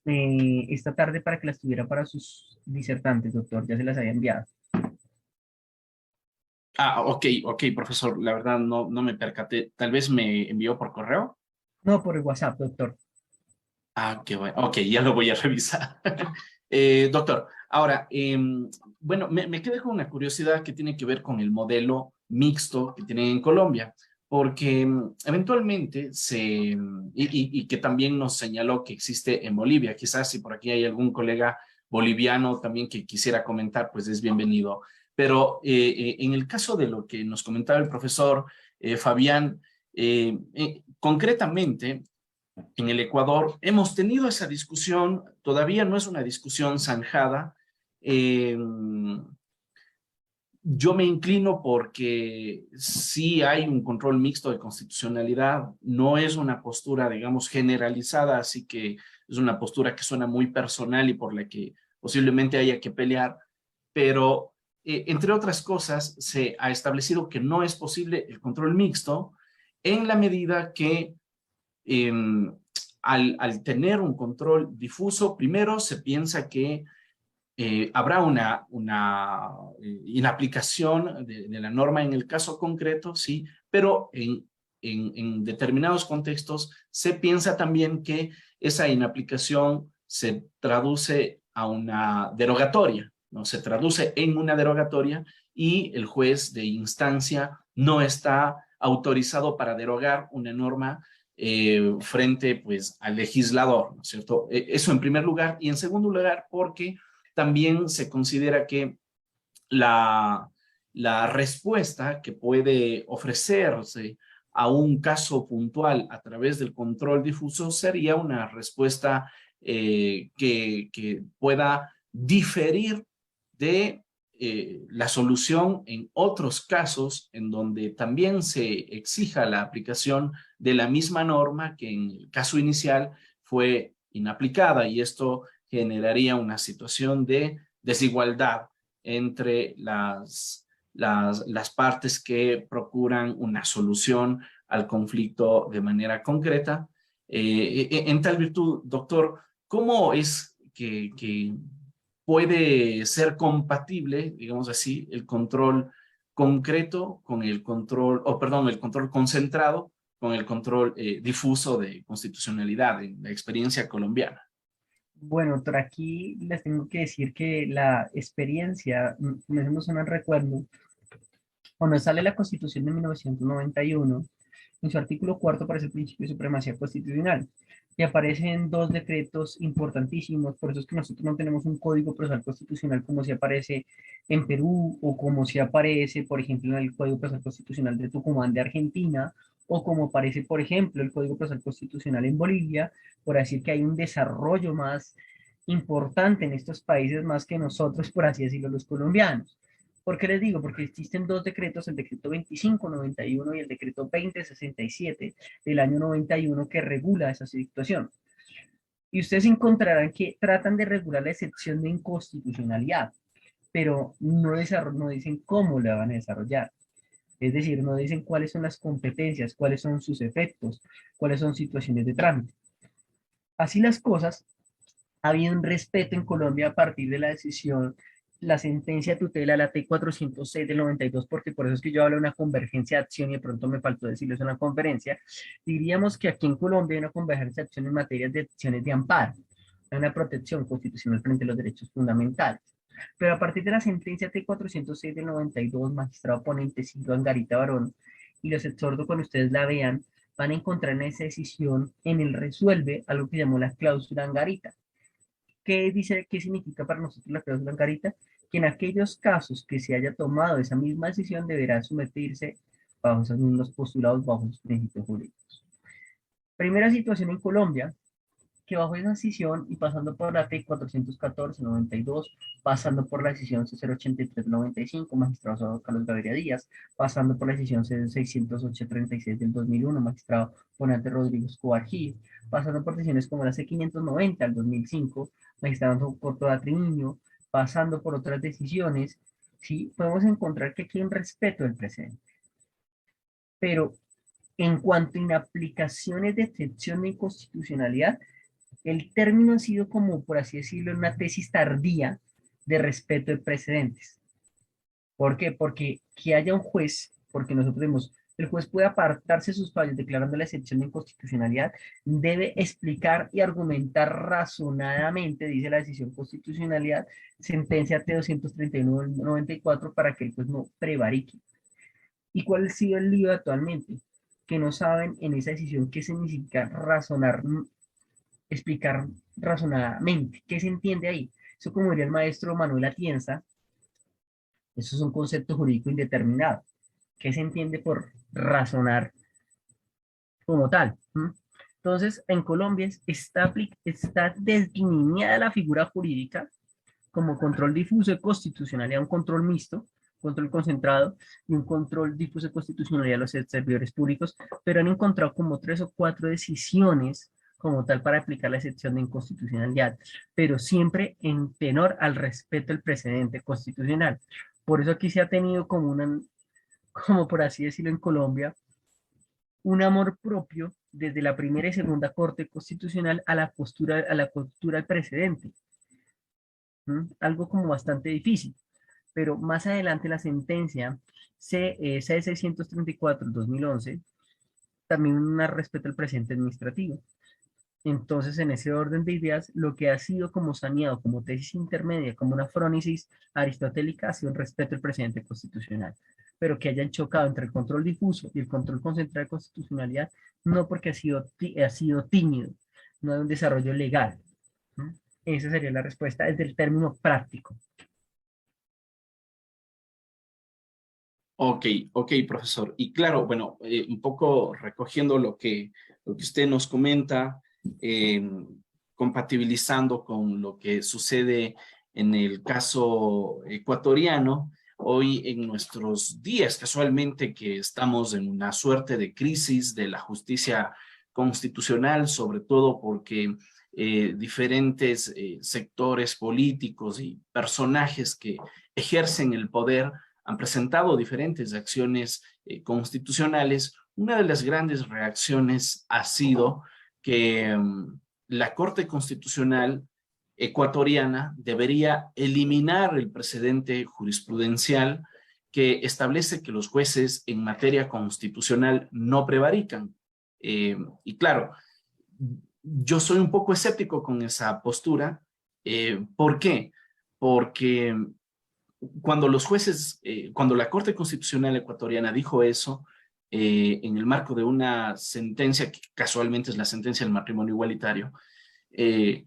esta tarde para que las tuviera para sus disertantes, doctor, ya se las había enviado. Ok, profesor, la verdad no me percaté. Tal vez me envió por correo. No, por el WhatsApp, doctor. Qué bueno. Ok, ya lo voy a revisar. Doctor, ahora, bueno, me quedé con una curiosidad que tiene que ver con el modelo mixto que tienen en Colombia, porque eventualmente y que también nos señaló que existe en Bolivia. Quizás si por aquí hay algún colega boliviano también que quisiera comentar, pues es bienvenido. Pero en el caso de lo que nos comentaba el profesor Fabián, concretamente, en el Ecuador hemos tenido esa discusión, todavía no es una discusión zanjada. Eh, yo me inclino porque sí hay un control mixto de constitucionalidad, no es una postura, digamos, generalizada, así que es una postura que suena muy personal y por la que posiblemente haya que pelear, pero entre otras cosas se ha establecido que no es posible el control mixto en la medida que eh, al tener un control difuso, primero se piensa que habrá una inaplicación de la norma en el caso concreto, sí, pero en determinados contextos se piensa también que esa inaplicación se traduce a una derogatoria, ¿no? Se traduce en una derogatoria y el juez de instancia no está autorizado para derogar una norma frente pues al legislador, ¿no es cierto? Eso en primer lugar, y en segundo lugar porque también se considera que la, la respuesta que puede ofrecerse a un caso puntual a través del control difuso sería una respuesta que pueda diferir de la solución en otros casos en donde también se exija la aplicación de la misma norma que en el caso inicial fue inaplicada, y esto generaría una situación de desigualdad entre las partes que procuran una solución al conflicto de manera concreta. En tal virtud, doctor, ¿cómo es que puede ser compatible, digamos así, el control concreto con el control, o perdón, el control concentrado con el control difuso de constitucionalidad en la experiencia colombiana? Bueno, por aquí les tengo que decir que la experiencia, me suena el recuerdo, cuando sale la Constitución de 1991, en su artículo cuarto aparece el principio de supremacía constitucional y aparecen dos decretos importantísimos. Por eso es que nosotros no tenemos un código procesal constitucional como si aparece en Perú o como si aparece, por ejemplo, en el Código Procesal Constitucional de Tucumán de Argentina, o como aparece, por ejemplo, el Código Procesal Constitucional en Bolivia, por decir que hay un desarrollo más importante en estos países más que nosotros, por así decirlo, los colombianos. ¿Por qué les digo? Porque existen dos decretos, el decreto 2591 y el decreto 2067 del año 91 que regula esa situación. Y ustedes encontrarán que tratan de regular la excepción de inconstitucionalidad, pero no dicen cómo la van a desarrollar. Es decir, no dicen cuáles son las competencias, cuáles son sus efectos, cuáles son situaciones de trámite. Así las cosas, ha habido un respeto en Colombia a partir de la decisión, la sentencia tutela, la T406 del 92, porque por eso es que yo hablo de una convergencia de acción y de pronto me faltó decirles en la conferencia. Diríamos que aquí en Colombia hay una convergencia de acción en materia de acciones de amparo, hay una protección constitucional frente a los derechos fundamentales. Pero a partir de la sentencia T406 del 92, magistrado ponente Silvio Angarita Barón, y los exhorto cuando ustedes la vean, van a encontrar en esa decisión, en el resuelve, algo que llamó la cláusula Angarita. ¿Qué dice, qué significa para nosotros la cláusula Angarita? Que en aquellos casos que se haya tomado esa misma decisión deberá someterse bajo esos mismos postulados, bajo los principios jurídicos. Primera situación en Colombia, que bajo esa decisión y pasando por la T 414-92, pasando por la decisión C083-95, magistrado Carlos Gaviria Díaz, pasando por la decisión C608-36 del 2001, magistrado Ponente Rodrigo Escobar Gil, pasando por decisiones como la C590 al 2005, magistrado Córdoba Triviño, pasando por otras decisiones, ¿sí? Podemos encontrar que aquí hay un respeto del precedente. Pero en cuanto a inaplicaciones de excepción de inconstitucionalidad, el término ha sido como, por así decirlo, una tesis tardía de respeto de precedentes. ¿Por qué? Porque que haya un juez, porque nosotros vemos, el juez puede apartarse de sus fallos declarando la excepción de inconstitucionalidad, debe explicar y argumentar razonadamente, dice la decisión de constitucionalidad, sentencia T-231-94, para que el juez no prevarique. ¿Y cuál ha sido el lío actualmente? Que no saben en esa decisión qué significa razonar, explicar razonadamente. ¿Qué se entiende ahí? Eso, como diría el maestro Manuel Atienza, eso es un concepto jurídico indeterminado. ¿Qué se entiende por razonar como tal? ¿Mm? Entonces, en Colombia está delineada la figura jurídica como control difuso de constitucionalidad, un control mixto, control concentrado y un control difuso de constitucionalidad de los servidores públicos, pero han encontrado como 3 o 4 decisiones como tal para aplicar la excepción de inconstitucionalidad, pero siempre en tenor al respeto del precedente constitucional. Por eso aquí se ha tenido como como por así decirlo en Colombia, un amor propio desde la primera y segunda Corte Constitucional a la postura del precedente. ¿Mm? Algo como bastante difícil, pero más adelante la sentencia C634-2011 también una respeta al presente administrativo. Entonces, en ese orden de ideas, lo que ha sido como saneado, como tesis intermedia, como una frónesis aristotélica, ha sido un respeto al precedente constitucional, pero que hayan chocado entre el control difuso y el control concentrado de constitucionalidad, no porque ha sido tímido, no hay un desarrollo legal. ¿No? Esa sería la respuesta desde el término práctico. Ok, ok, profesor. Y claro, bueno, un poco recogiendo lo que usted nos comenta, eh, compatibilizando con lo que sucede en el caso ecuatoriano, hoy en nuestros días, casualmente que estamos en una suerte de crisis de la justicia constitucional, sobre todo porque diferentes sectores políticos y personajes que ejercen el poder han presentado diferentes acciones constitucionales. Una de las grandes reacciones ha sido que la Corte Constitucional ecuatoriana debería eliminar el precedente jurisprudencial que establece que los jueces en materia constitucional no prevarican. Y claro, yo soy un poco escéptico con esa postura. ¿Por qué? Porque cuando los jueces, cuando la Corte Constitucional ecuatoriana dijo eso, en el marco de una sentencia, que casualmente es la sentencia del matrimonio igualitario,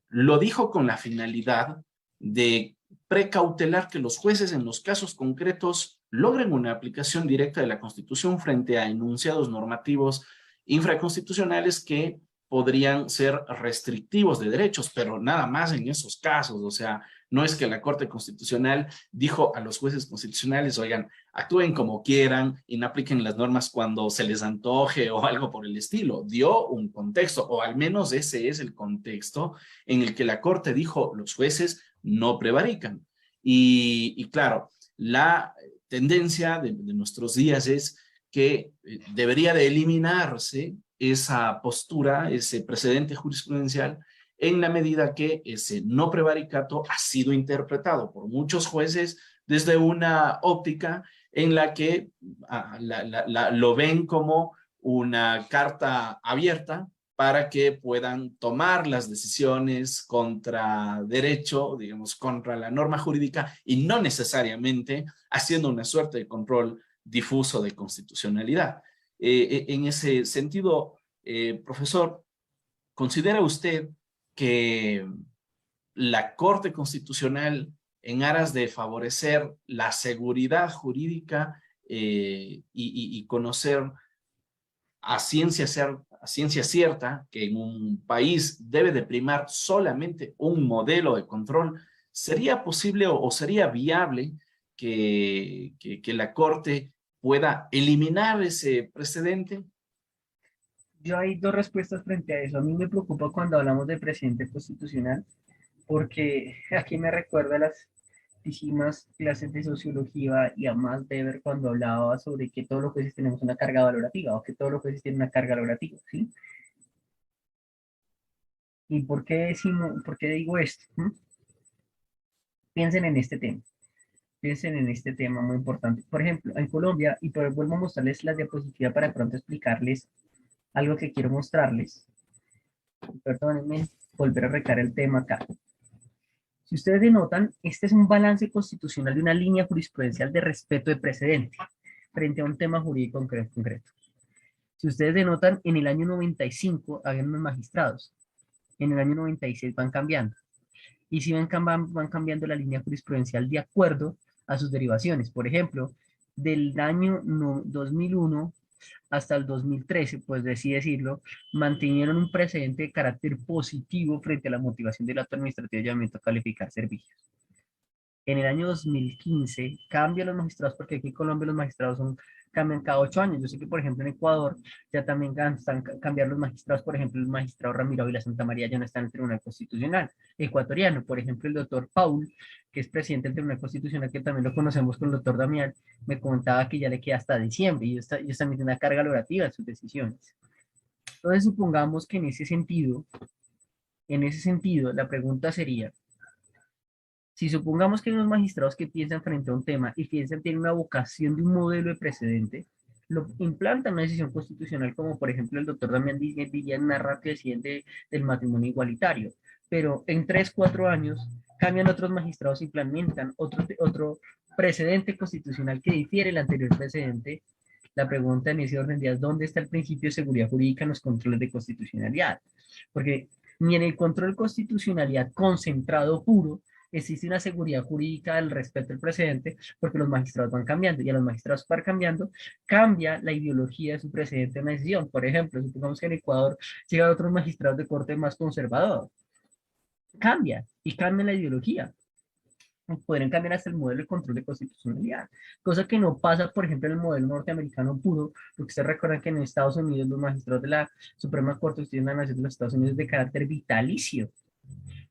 lo dijo con la finalidad de precautelar que los jueces en los casos concretos logren una aplicación directa de la Constitución frente a enunciados normativos infraconstitucionales que podrían ser restrictivos de derechos, pero nada más en esos casos. O sea, no es que la Corte Constitucional dijo a los jueces constitucionales, oigan, actúen como quieran y no apliquen las normas cuando se les antoje o algo por el estilo. Dio un contexto, o al menos ese es el contexto en el que la Corte dijo, los jueces no prevarican. Y claro, la tendencia de nuestros días es que debería de eliminarse esa postura, ese precedente jurisprudencial, en la medida que ese no prevaricato ha sido interpretado por muchos jueces desde una óptica en la que lo ven como una carta abierta para que puedan tomar las decisiones contra derecho, digamos, contra la norma jurídica y no necesariamente haciendo una suerte de control difuso de constitucionalidad. En ese sentido, profesor, ¿considera usted que la Corte Constitucional, en aras de favorecer la seguridad jurídica y conocer a ciencia cierta que en un país debe de primar solamente un modelo de control, ¿sería posible o sería viable que la Corte pueda eliminar ese precedente? Yo hay dos respuestas frente a eso. A mí me preocupa cuando hablamos de presidente constitucional, porque aquí me recuerda a las hicimos clases de sociología y a Max Weber cuando hablaba sobre que todos los jueces tenemos una carga valorativa o que todos los jueces tienen una carga valorativa, ¿sí? ¿Y por qué por qué digo esto? Piensen en este tema. Piensen en este tema muy importante. Por ejemplo, en Colombia, y vuelvo a mostrarles la diapositiva para pronto explicarles algo que quiero mostrarles. Perdónenme, volver a recar el tema acá. Si ustedes denotan, este es un balance constitucional de una línea jurisprudencial de respeto de precedente frente a un tema jurídico concreto. Si ustedes denotan, en el año 95 habían unos magistrados, en el año 96 van cambiando. Y si van cambiando la línea jurisprudencial de acuerdo a sus derivaciones. Por ejemplo, del año 2001 hasta el 2013, pues así decirlo, mantenieron un precedente de carácter positivo frente a la motivación del acto administrativo de llamamiento a calificar servicios. En el año 2015 cambian los magistrados, porque aquí en Colombia los magistrados cambian cada 8 años. Yo sé que, por ejemplo, en Ecuador ya también están cambiando los magistrados. Por ejemplo, el magistrado Ramiro Ávila Santa María ya no está en el Tribunal Constitucional ecuatoriano. Por ejemplo, el doctor Paul, que es presidente del Tribunal Constitucional, que también lo conocemos con el doctor Damián, me comentaba que ya le queda hasta diciembre y ellos también tienen una carga valorativa en sus decisiones. Entonces, supongamos que en ese sentido, la pregunta sería, si supongamos que hay unos magistrados que piensan frente a un tema y piensan tienen una vocación de un modelo de precedente, lo implantan una decisión constitucional como por ejemplo el doctor Damián Díaz Narra que decide del matrimonio igualitario, pero en 3, 4 años cambian otros magistrados, implementan otro precedente constitucional que difiere el anterior precedente. La pregunta en ese orden de días, ¿dónde está el principio de seguridad jurídica en los controles de constitucionalidad? Porque ni en el control de constitucionalidad concentrado puro existe una seguridad jurídica del respeto al precedente, porque los magistrados van cambiando, y a los magistrados van cambiando, cambia la ideología de su precedente en la decisión. Por ejemplo, supongamos que en Ecuador llegan otros magistrados de corte más conservador, cambia, y cambia la ideología. Podrían cambiar hasta el modelo de control de constitucionalidad, cosa que no pasa, por ejemplo, en el modelo norteamericano puro, porque ustedes recuerdan que en Estados Unidos los magistrados de la Suprema Corte de la Nación de los Estados Unidos de carácter vitalicio.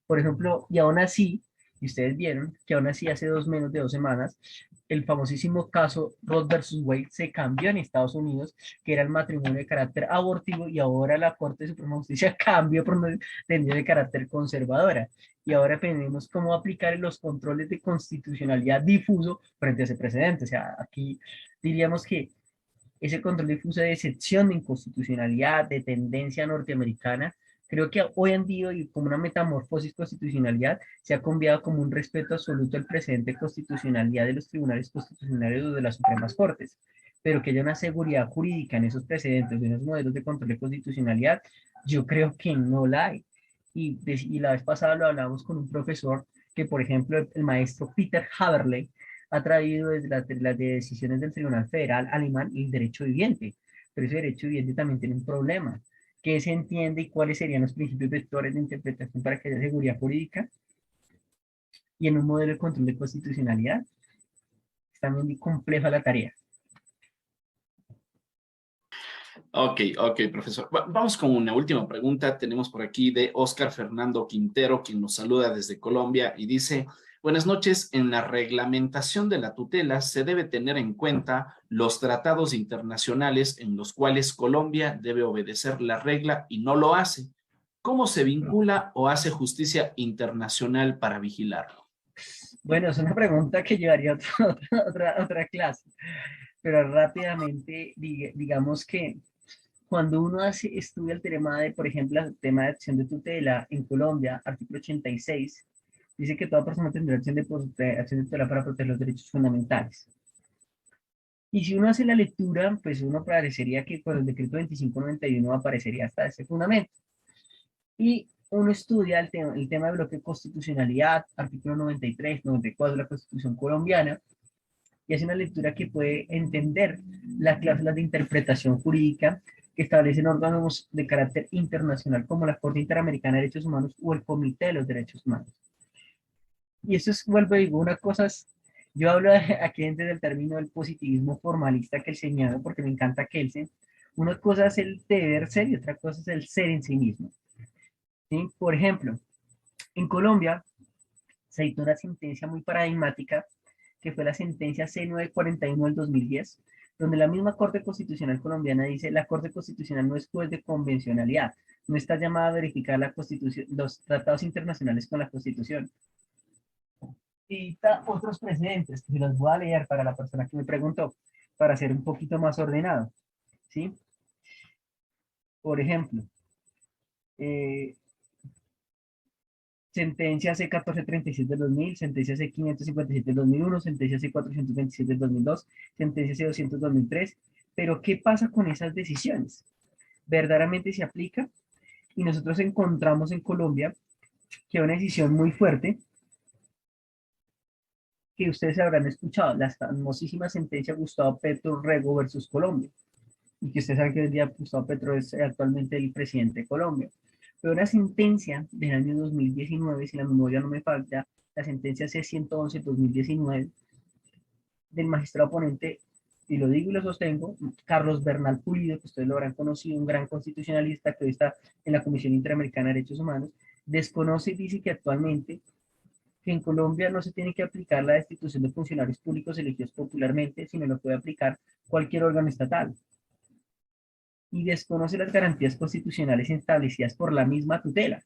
Por ejemplo, y aún así, y ustedes vieron que aún así hace menos de 2 semanas, el famosísimo caso Roe versus Wade se cambió en Estados Unidos, que era el matrimonio de carácter abortivo, y ahora la Corte Suprema de Justicia cambió por de carácter conservadora. Y ahora tenemos cómo aplicar los controles de constitucionalidad difuso frente a ese precedente. O sea, aquí diríamos que ese control difuso de excepción de inconstitucionalidad, de tendencia norteamericana, creo que hoy en día, y como una metamorfosis constitucionalidad, se ha cambiado como un respeto absoluto al precedente de constitucionalidad de los tribunales constitucionales o de las Supremas Cortes, pero que haya una seguridad jurídica en esos precedentes, en esos modelos de control de constitucionalidad, yo creo que no la hay. Y la vez pasada lo hablamos con un profesor que, por ejemplo, el maestro Peter Haberle ha traído desde las decisiones del Tribunal Federal alemán el derecho viviente, pero ese derecho viviente también tiene un problema. ¿Qué se entiende y cuáles serían los principios vectores de interpretación para que haya seguridad jurídica? Y en un modelo de control de constitucionalidad, está muy compleja la tarea. Ok, profesor. Vamos con una última pregunta. Tenemos por aquí de Óscar Fernando Quintero, quien nos saluda desde Colombia y dice: buenas noches. En la reglamentación de la tutela se debe tener en cuenta los tratados internacionales en los cuales Colombia debe obedecer la regla y no lo hace. ¿Cómo se vincula o hace justicia internacional para vigilarlo? Bueno, es una pregunta que llevaría otra clase, pero rápidamente digamos que cuando uno estudia el tema de, por ejemplo, el tema de acción de tutela en Colombia, artículo 86, dice que toda persona tendrá acción de tutela para proteger los derechos fundamentales. Y si uno hace la lectura, pues uno parecería que con el decreto 2591 aparecería hasta ese fundamento. Y uno estudia el tema de bloque de constitucionalidad, artículo 93, 94 de la Constitución colombiana, y hace una lectura que puede entender las cláusulas de interpretación jurídica que establecen órganos de carácter internacional como la Corte Interamericana de Derechos Humanos o el Comité de los Derechos Humanos. Y eso es, vuelvo a digo, una cosa es, yo hablo aquí desde el término del positivismo formalista que él señala, porque me encanta Kelsen. Una cosa es el deber ser y otra cosa es el ser en sí mismo. ¿Sí? Por ejemplo, en Colombia se dictó una sentencia muy paradigmática, que fue la sentencia C941 del 2010, donde la misma Corte Constitucional colombiana dice, la Corte Constitucional no es juez de convencionalidad, no está llamada a verificar la Constitución, los tratados internacionales con la Constitución. Y otros precedentes, que se los voy a leer para la persona que me preguntó, para ser un poquito más ordenado, ¿sí? Por ejemplo, eh, sentencia C1436 del 2000, sentencia C557 del 2001, sentencia C427 del 2002, sentencia C200 del 2003, pero ¿qué pasa con esas decisiones? ¿Verdaderamente se aplica? Y nosotros encontramos en Colombia que una decisión muy fuerte, que ustedes habrán escuchado, la famosísima sentencia Gustavo Petro Rego versus Colombia, y que ustedes saben que hoy en día Gustavo Petro es actualmente el presidente de Colombia. Pero una sentencia del año 2019, si la memoria no me falta, la sentencia C111-2019, del magistrado ponente, y lo digo y lo sostengo, Carlos Bernal Pulido, que ustedes lo habrán conocido, un gran constitucionalista que hoy está en la Comisión Interamericana de Derechos Humanos, desconoce y dice que actualmente que en Colombia no se tiene que aplicar la destitución de funcionarios públicos elegidos popularmente, sino lo puede aplicar cualquier órgano estatal. Y desconoce las garantías constitucionales establecidas por la misma tutela.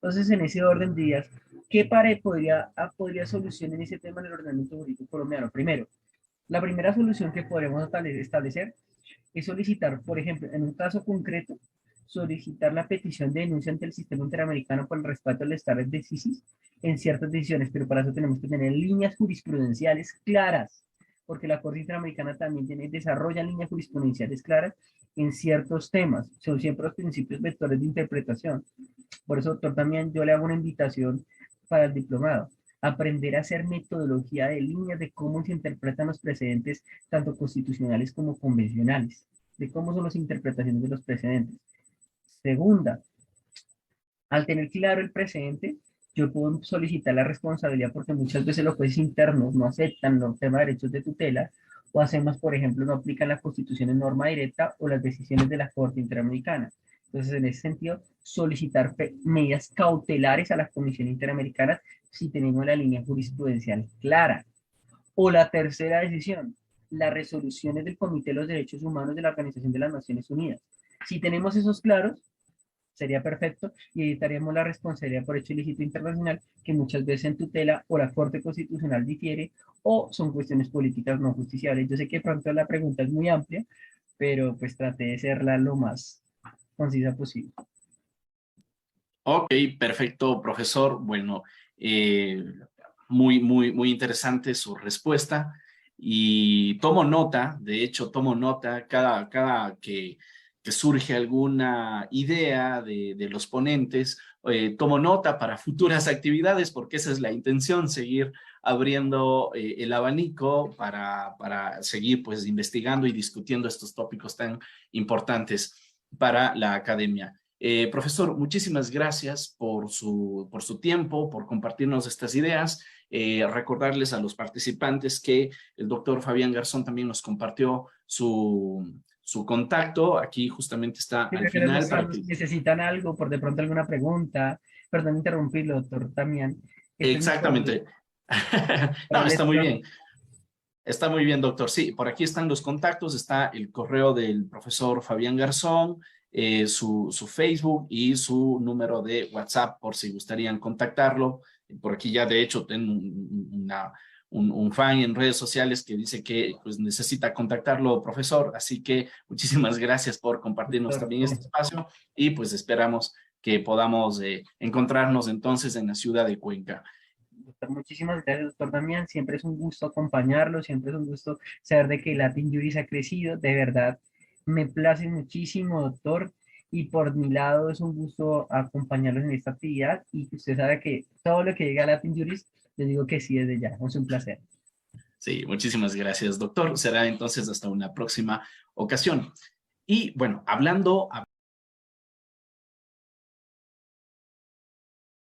Entonces, en ese orden de ideas, ¿qué podría solucionar ese tema en el ordenamiento jurídico colombiano? Primero, la primera solución que podremos establecer es solicitar, por ejemplo, en un caso concreto, solicitar la petición de denuncia ante el sistema interamericano por el respeto al Estado de CICIS en ciertas decisiones, pero para eso tenemos que tener líneas jurisprudenciales claras, porque la Corte Interamericana también desarrolla líneas jurisprudenciales claras en ciertos temas, son siempre los principios vectores de interpretación. Por eso, doctor, también yo le hago una invitación para el diplomado, aprender a hacer metodología de líneas de cómo se interpretan los precedentes, tanto constitucionales como convencionales, de cómo son las interpretaciones de los precedentes. Segunda, al tener claro el precedente, yo puedo solicitar la responsabilidad porque muchas veces los jueces internos no aceptan los temas de derechos de tutela o hacemos, por ejemplo, no aplican la Constitución en norma directa o las decisiones de la Corte Interamericana. Entonces, en ese sentido, solicitar medidas cautelares a la Comisión Interamericana si tenemos la línea jurisprudencial clara. O la tercera decisión, las resoluciones del Comité de los Derechos Humanos de la Organización de las Naciones Unidas. Si tenemos esos claros, sería perfecto y evitaríamos la responsabilidad por hecho ilícito internacional que muchas veces en tutela o la Corte Constitucional difiere o son cuestiones políticas no justiciables. Yo sé que pronto la pregunta es muy amplia, pero pues traté de serla lo más concisa posible. Ok, perfecto, profesor. Bueno, muy interesante su respuesta y tomo nota, de hecho, tomo nota cada que surge alguna idea de los ponentes, tomo nota para futuras actividades porque esa es la intención, seguir abriendo el abanico para seguir pues investigando y discutiendo estos tópicos tan importantes para la academia. Profesor, muchísimas gracias por su tiempo, por compartirnos estas ideas. Recordarles a los participantes que el doctor Fabián Garzón también nos compartió su contacto. Aquí justamente está Si al final. necesitan algo, por de pronto alguna pregunta, perdón interrumpirlo, doctor Damián. Este es mi correo. Exactamente. No, está muy bien. Está muy bien, doctor. Sí, por aquí están los contactos, está el correo del profesor Fabián Garzón, su Facebook y su número de WhatsApp por si gustarían contactarlo. Por aquí ya de hecho tengo un fan en redes sociales que dice que pues, necesita contactarlo, profesor. Así que muchísimas gracias por compartirnos Doctor, también este espacio y pues esperamos que podamos encontrarnos entonces en la ciudad de Cuenca. doctor, muchísimas gracias, doctor Damián. Siempre es un gusto acompañarlo, siempre es un gusto saber de que Latin Juris ha crecido. De verdad, me place muchísimo, doctor. Y por mi lado es un gusto acompañarlos en esta actividad y que usted sabe que todo lo que llega a Latin Juris, les digo que sí desde ya. Es un placer. Sí, muchísimas gracias, doctor. Será entonces hasta una próxima ocasión. Y bueno, hablando